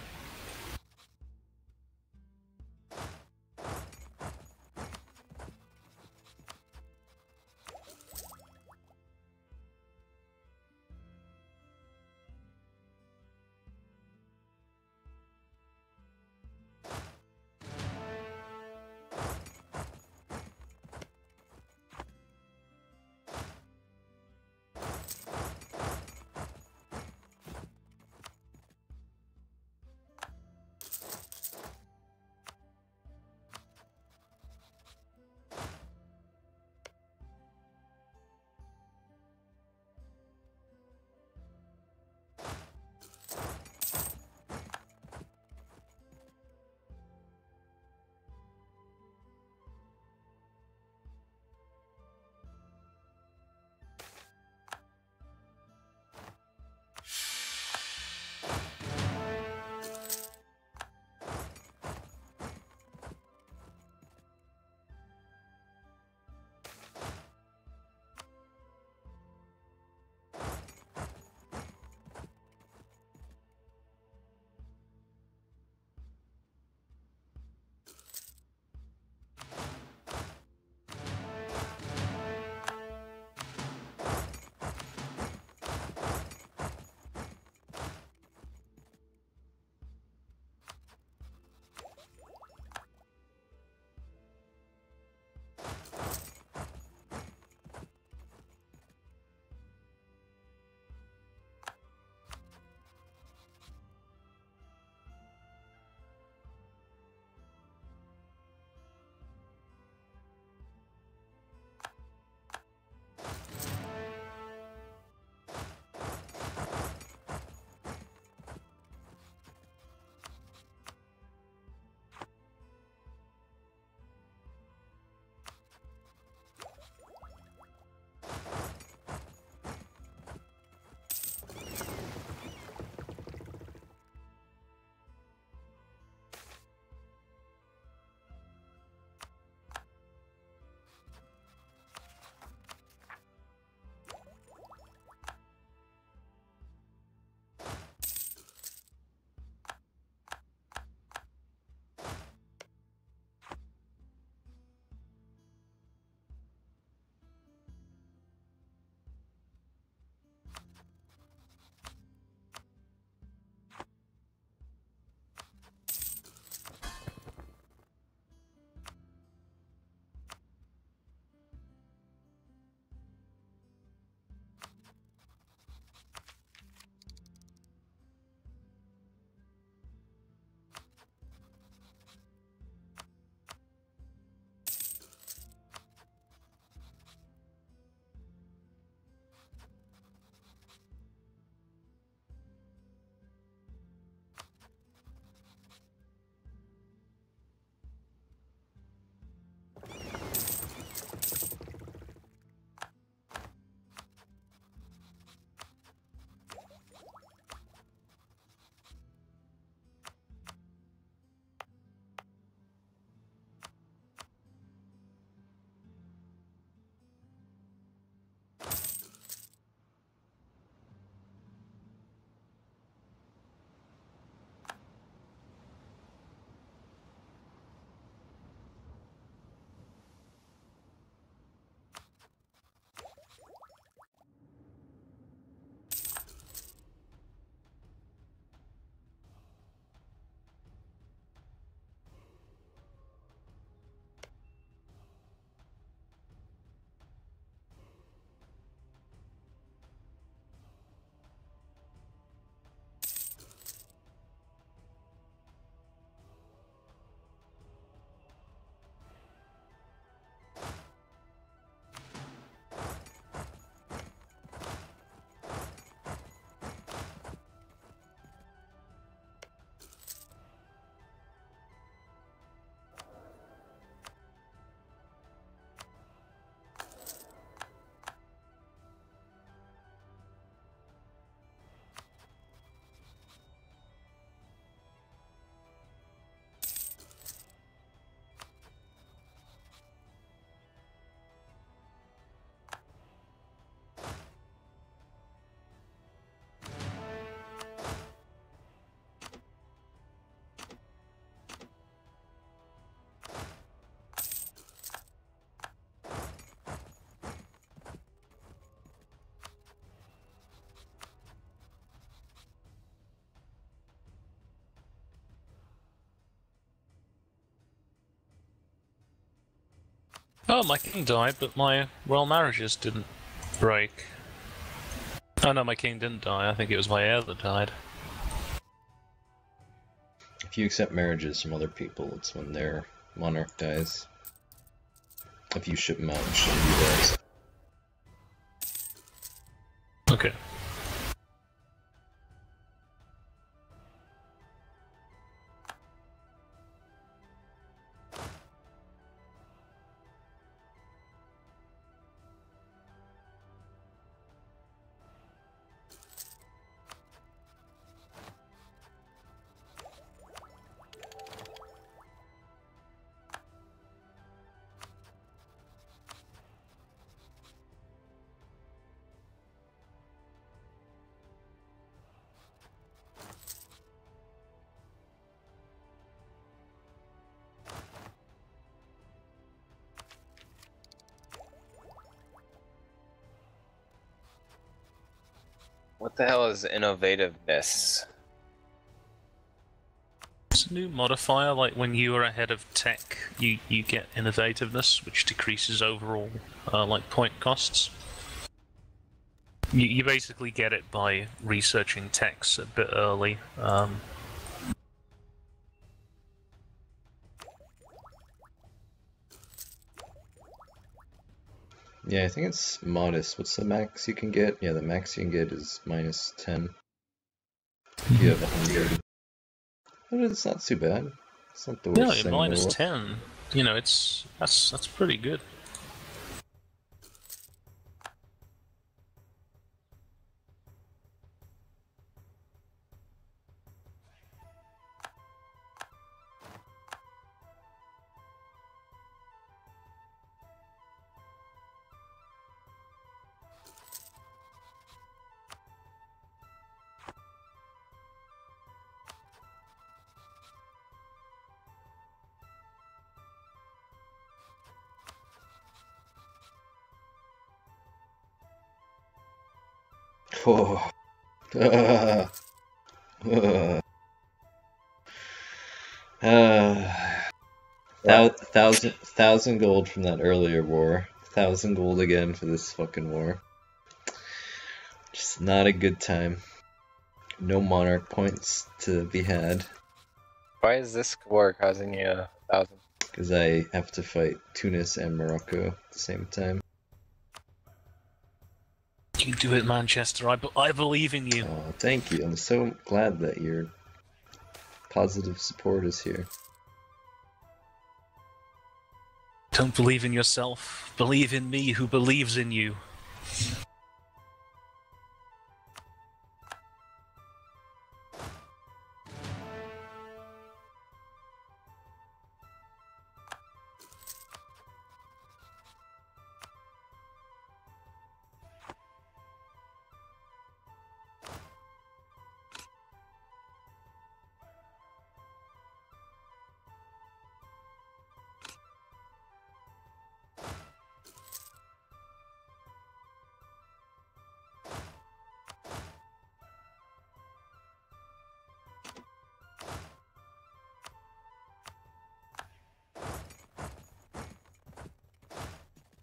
[SPEAKER 4] Oh, my king died, but my royal marriages didn't break. Oh no, my king didn't die. I think it was my heir that died.
[SPEAKER 2] If you accept marriages from other people, it's when their monarch dies. If you ship them out, it shouldn't be theirs.
[SPEAKER 4] Okay.
[SPEAKER 1] What the hell is innovativeness?
[SPEAKER 4] It's a new modifier, like when you are ahead of tech, you get innovativeness, which decreases overall like point costs. You basically get it by researching techs a bit early.
[SPEAKER 2] Yeah, I think it's modest. What's the max you can get? Yeah, the max you can get is -10. If you have 100. But it's not too bad. It's not the worst
[SPEAKER 4] No,
[SPEAKER 2] thing in the world.
[SPEAKER 4] -10. You know, that's pretty good.
[SPEAKER 2] Oh. Thousand gold from that earlier war. 1,000 gold again for this fucking war. Just not a good time. No monarch points to be had.
[SPEAKER 1] Why is this war causing you 1,000?
[SPEAKER 2] Because I have to fight Tunis and Morocco at the same time.
[SPEAKER 4] You do it, Manchester. I believe in you.
[SPEAKER 2] Oh, thank you. I'm so glad that your positive support is here.
[SPEAKER 4] Don't believe in yourself. Believe in me, who believes in you.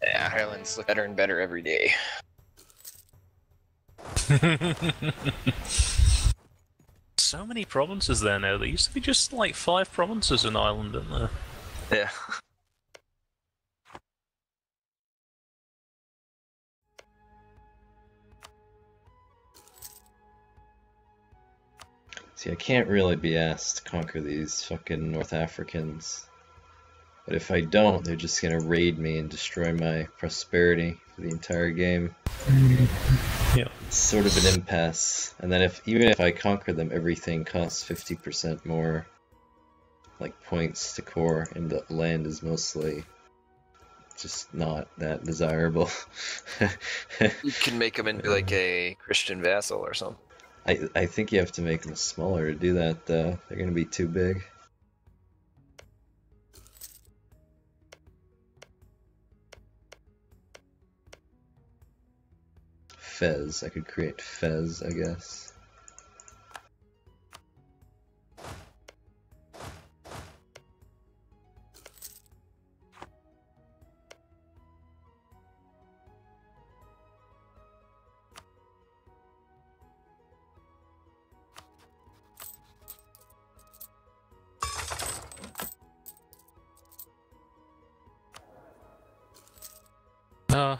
[SPEAKER 1] Yeah, Ireland's look better and better every day.
[SPEAKER 4] So many provinces there now. There used to be just like 5 provinces in Ireland, didn't there?
[SPEAKER 1] Yeah.
[SPEAKER 2] See, I can't really be asked to conquer these fucking North Africans. But if I don't, they're just gonna raid me and destroy my prosperity for the entire game.
[SPEAKER 4] Yeah.
[SPEAKER 2] It's sort of an impasse. And then even if I conquer them, everything costs 50% more like points to core, and the land is mostly just not that desirable.
[SPEAKER 1] You can make them into like a Christian vassal or something.
[SPEAKER 2] I think you have to make them smaller to do that though. They're gonna be too big. Fez. I could create Fez, I guess.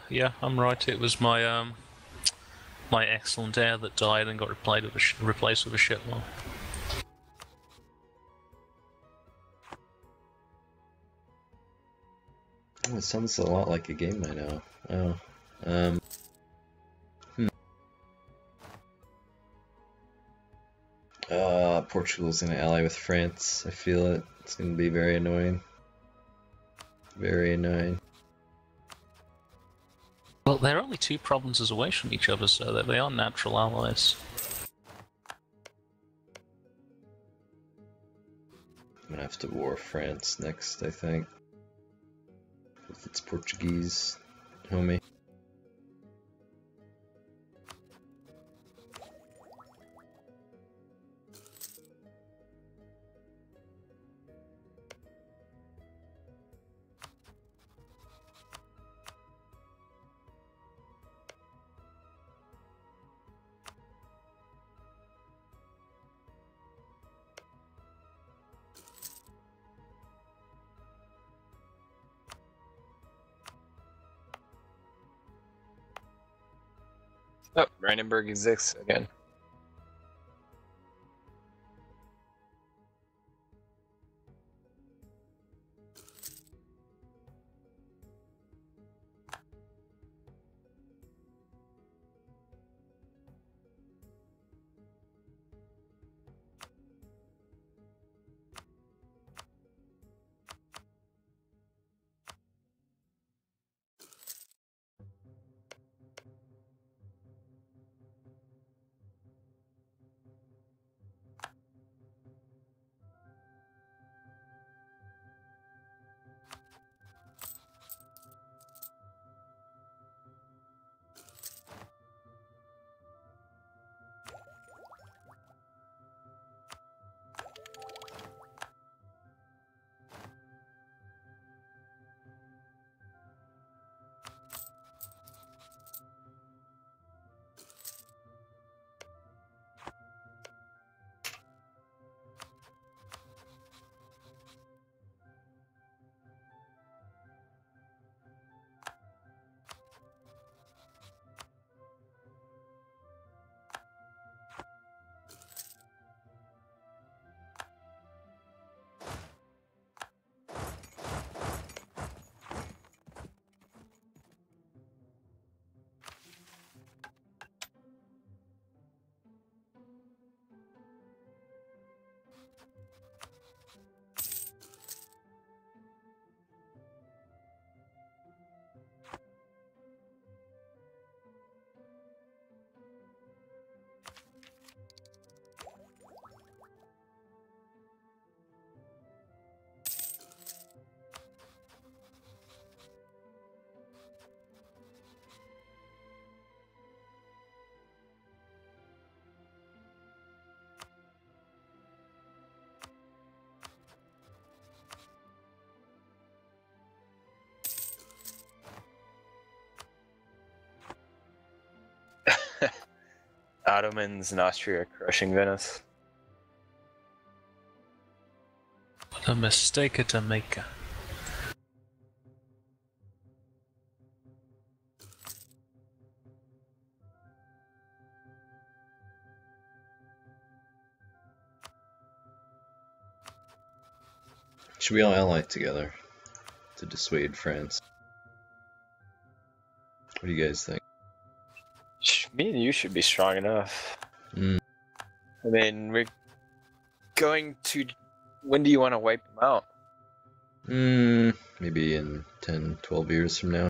[SPEAKER 4] Yeah, I'm right. It was my my excellent heir that died and got replaced with a shit one.
[SPEAKER 2] Oh, it sounds a lot like a game I know. Oh. Portugal's gonna ally with France. I feel it. It's gonna be very annoying. Very annoying.
[SPEAKER 4] Well, they're only 2 provinces away from each other, so that they are natural allies.
[SPEAKER 2] I'm gonna have to war France next, I think. With its Portuguese homie.
[SPEAKER 1] Oh, Brandenburg exists again. Ottomans and Austria are crushing Venice.
[SPEAKER 4] What a mistake to make.
[SPEAKER 2] Should we all ally together to dissuade France? What do you guys think?
[SPEAKER 1] Me and you should be strong enough.
[SPEAKER 2] Mm.
[SPEAKER 1] I mean, we're going to... When do you want to wipe them out?
[SPEAKER 2] Maybe in 10, 12 years from now.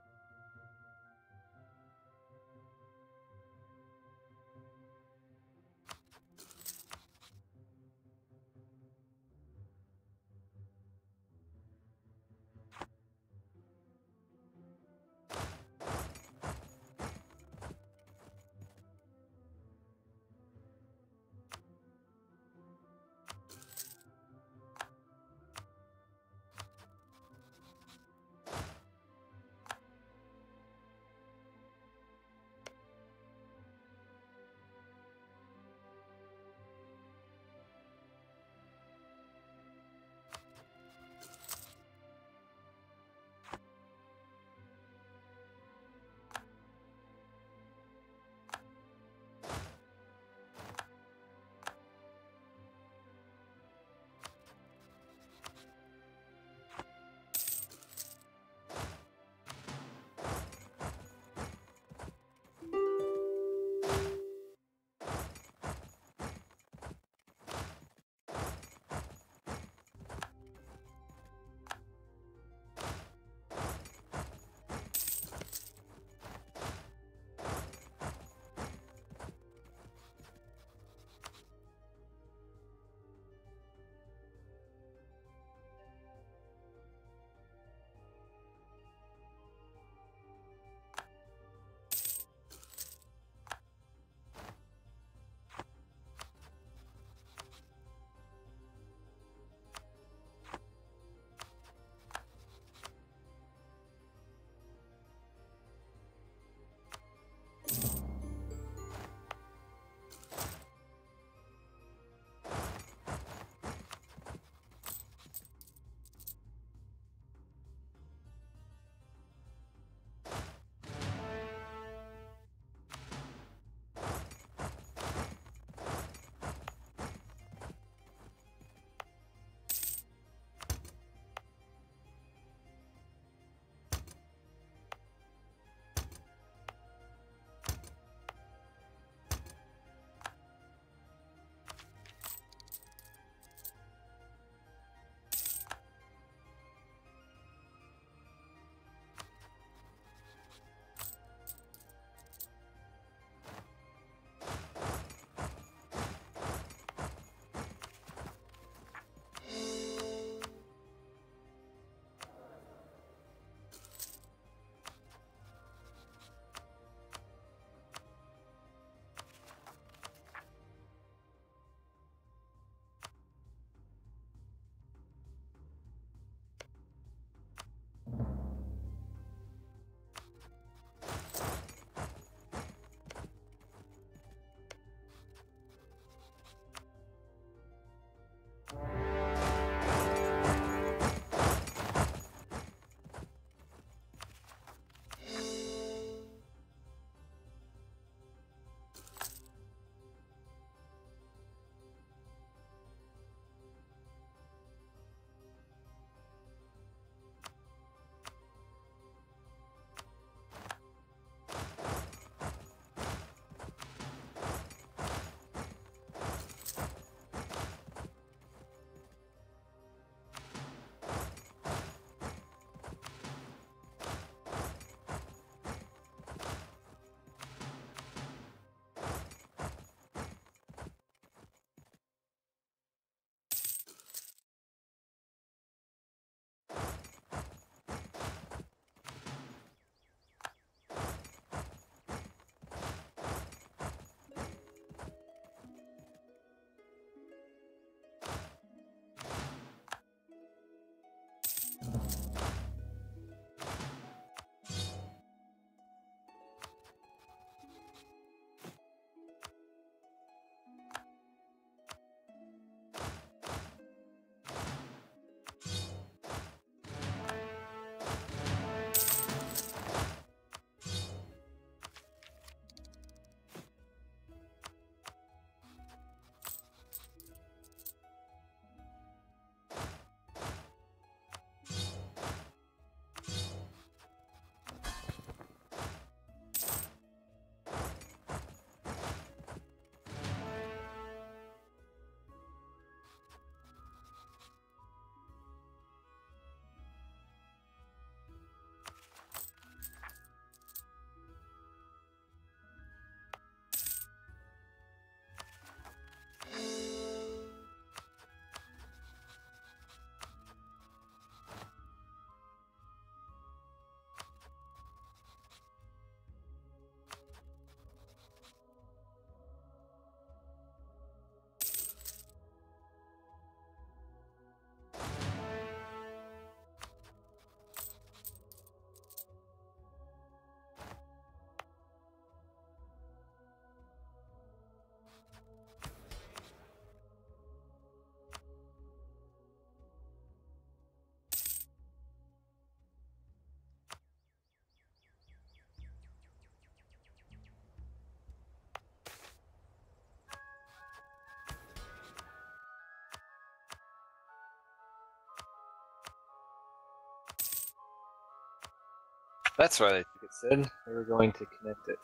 [SPEAKER 1] That's what I think it said. They were going to connect it.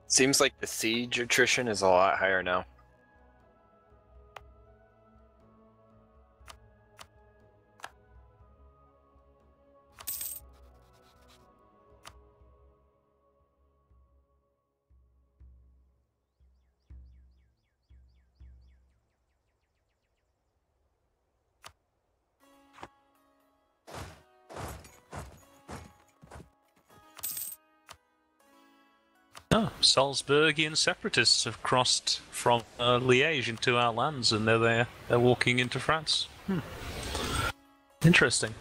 [SPEAKER 1] Seems like the siege attrition is a lot higher now.
[SPEAKER 4] Oh, Salzburgian separatists have crossed from Liège into our lands, and they're walking into France. Interesting.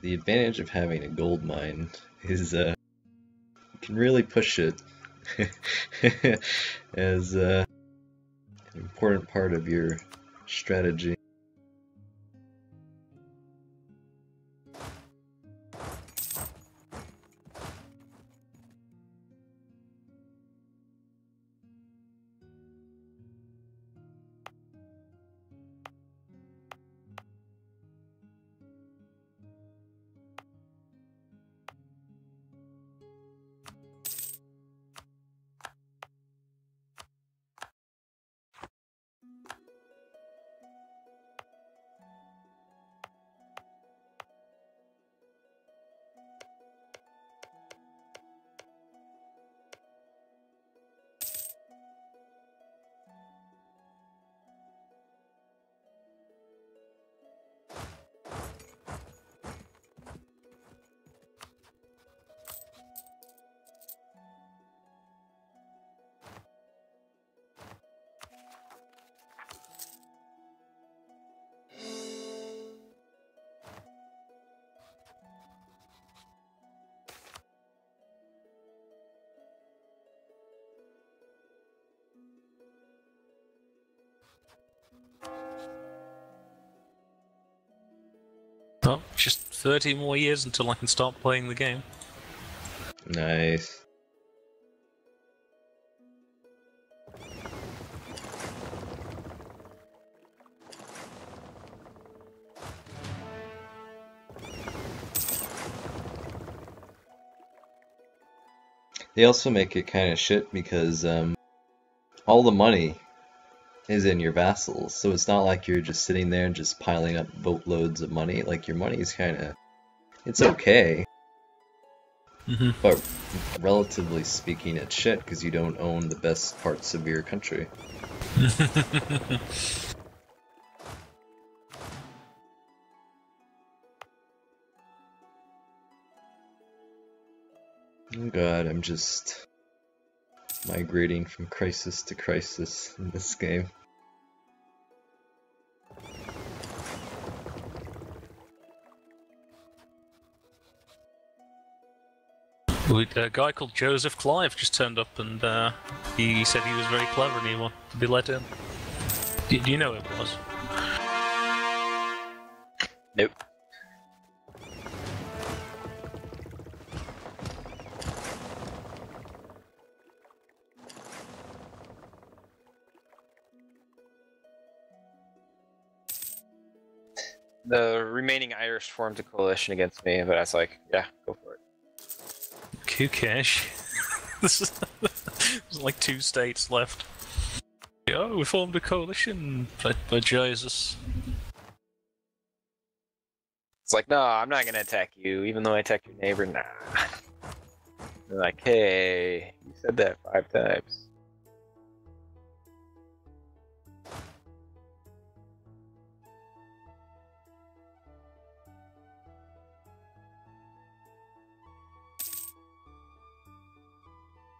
[SPEAKER 2] the advantage of having a gold mine is you can really push it as an important part of your strategy.
[SPEAKER 4] Oh, just 30 more years until I can start playing the game.
[SPEAKER 2] Nice. They also make it kind of shit because all the money is in your vassals, so it's not like you're just sitting there and just piling up boatloads of money. Like, your money is kind of, it's okay, but relatively speaking, it's shit because you don't own the best parts of your country. Oh god, I'm just migrating from crisis to crisis in this game.
[SPEAKER 4] A guy called Joseph Clive just turned up and he said he was very clever and he wanted to be let in. Do you know who it was?
[SPEAKER 1] Nope. The remaining Irish formed a coalition against me, but I was like, yeah, go for it.
[SPEAKER 4] Who cares? There's like 2 states left. Oh, we formed a coalition by Jesus.
[SPEAKER 1] It's like, no, I'm not gonna attack you, even though I attacked your neighbor. Nah. They're like, hey, you said that 5 times.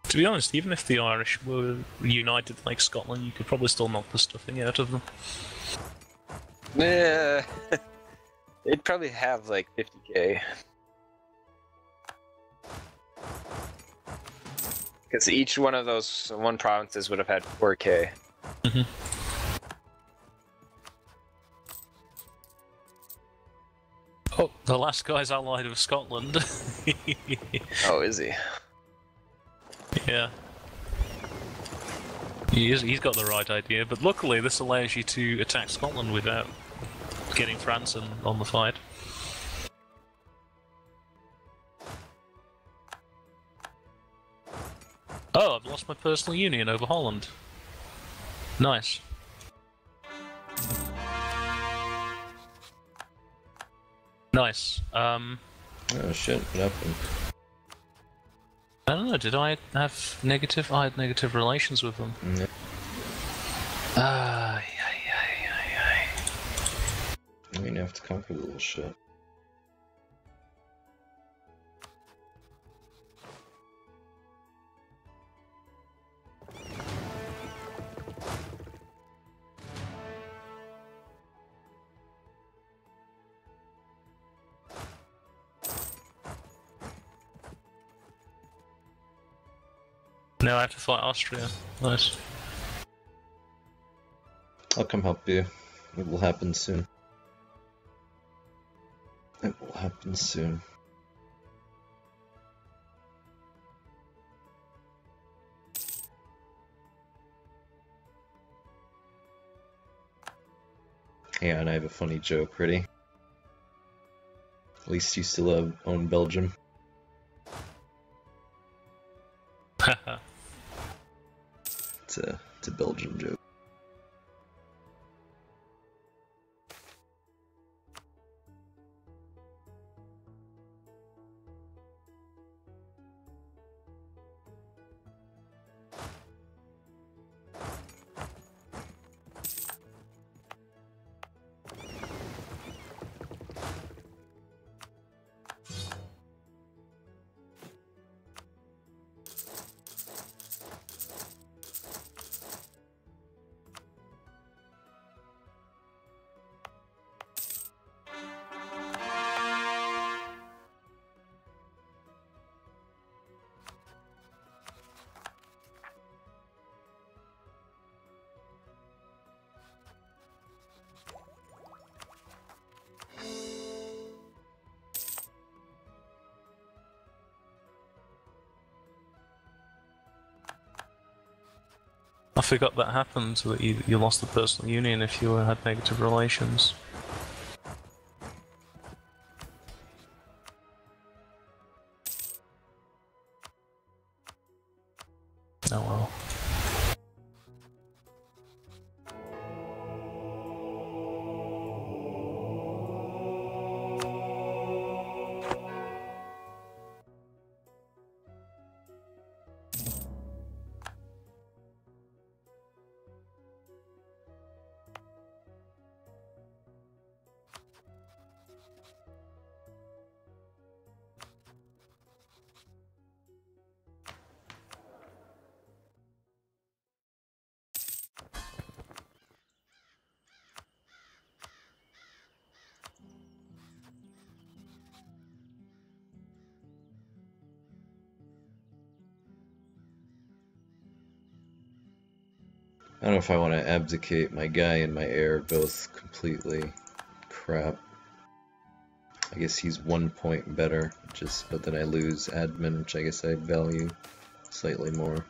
[SPEAKER 4] To be honest, even if the Irish were united like Scotland, you could probably still knock the stuffing out of them.
[SPEAKER 1] Yeah, they'd probably have like 50k. Because each one of those provinces would have had 4k.
[SPEAKER 4] Oh, the last guy's allied with Scotland.
[SPEAKER 1] Oh, is he?
[SPEAKER 4] Yeah. He's got the right idea, but luckily this allows you to attack Scotland without getting France on the fight. Oh, I've lost my personal union over Holland. Nice. Nice.
[SPEAKER 2] Oh shit, what happened?
[SPEAKER 4] I don't know, did I have negative? I had negative relations with them.
[SPEAKER 2] No.
[SPEAKER 4] Ay.
[SPEAKER 2] I mean, you have to conquer the little shit.
[SPEAKER 4] Now I have to fight Austria. Nice.
[SPEAKER 2] I'll come help you. It will happen soon. It will happen soon. Yeah, and I have a funny joke. Ready? At least you still own Belgium.
[SPEAKER 4] Haha.
[SPEAKER 2] It's a Belgium joke.
[SPEAKER 4] I forgot that happened, that you lost the personal union if you had negative relations. Oh well.
[SPEAKER 2] I don't know if I want to abdicate. My guy and my heir both completely crap. I guess he's 1 point better, but then I lose admin, which I guess I value slightly more.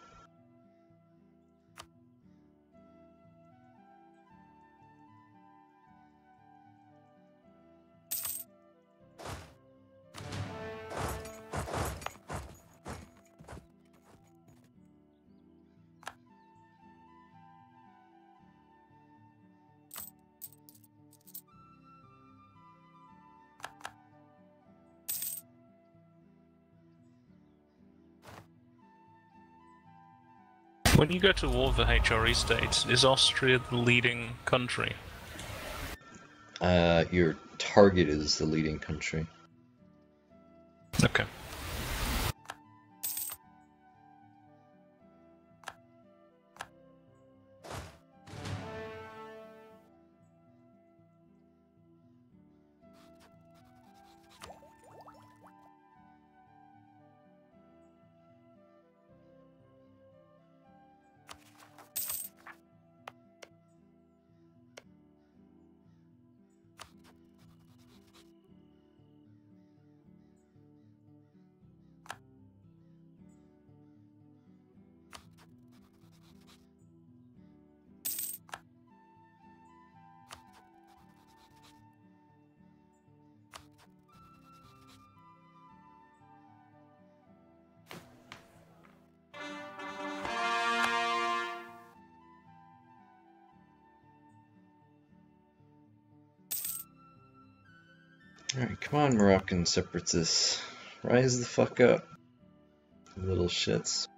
[SPEAKER 4] When you go to war with the HRE states, is Austria the leading country?
[SPEAKER 2] Your target is the leading country.
[SPEAKER 4] Okay.
[SPEAKER 2] Alright, come on, Moroccan separatists. Rise the fuck up, little shits.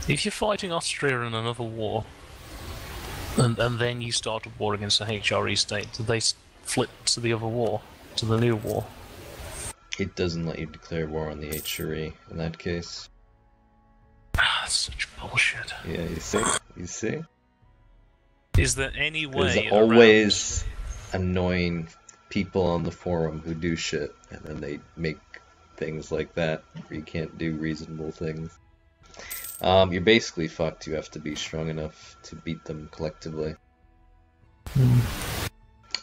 [SPEAKER 4] If you're fighting Austria in another war, and then you start a war against a HRE state, do they flip to the other war, to the new war?
[SPEAKER 2] It doesn't let you declare war on the HRE in that case.
[SPEAKER 4] That's such bullshit.
[SPEAKER 2] Yeah, you see? You see?
[SPEAKER 4] Is there any way
[SPEAKER 2] There's always annoying people on the forum who do shit, and then they make things like that where you can't do reasonable things. You're basically fucked. You have to be strong enough to beat them collectively.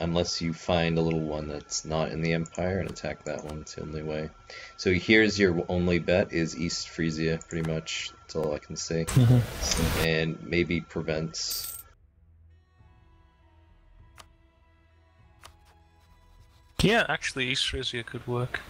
[SPEAKER 2] Unless you find a little one that's not in the Empire and attack that one. It's the only way. So here's your only bet is East Frisia, pretty much. That's all I can say. And maybe prevents...
[SPEAKER 4] Yeah, actually East Frisia could work.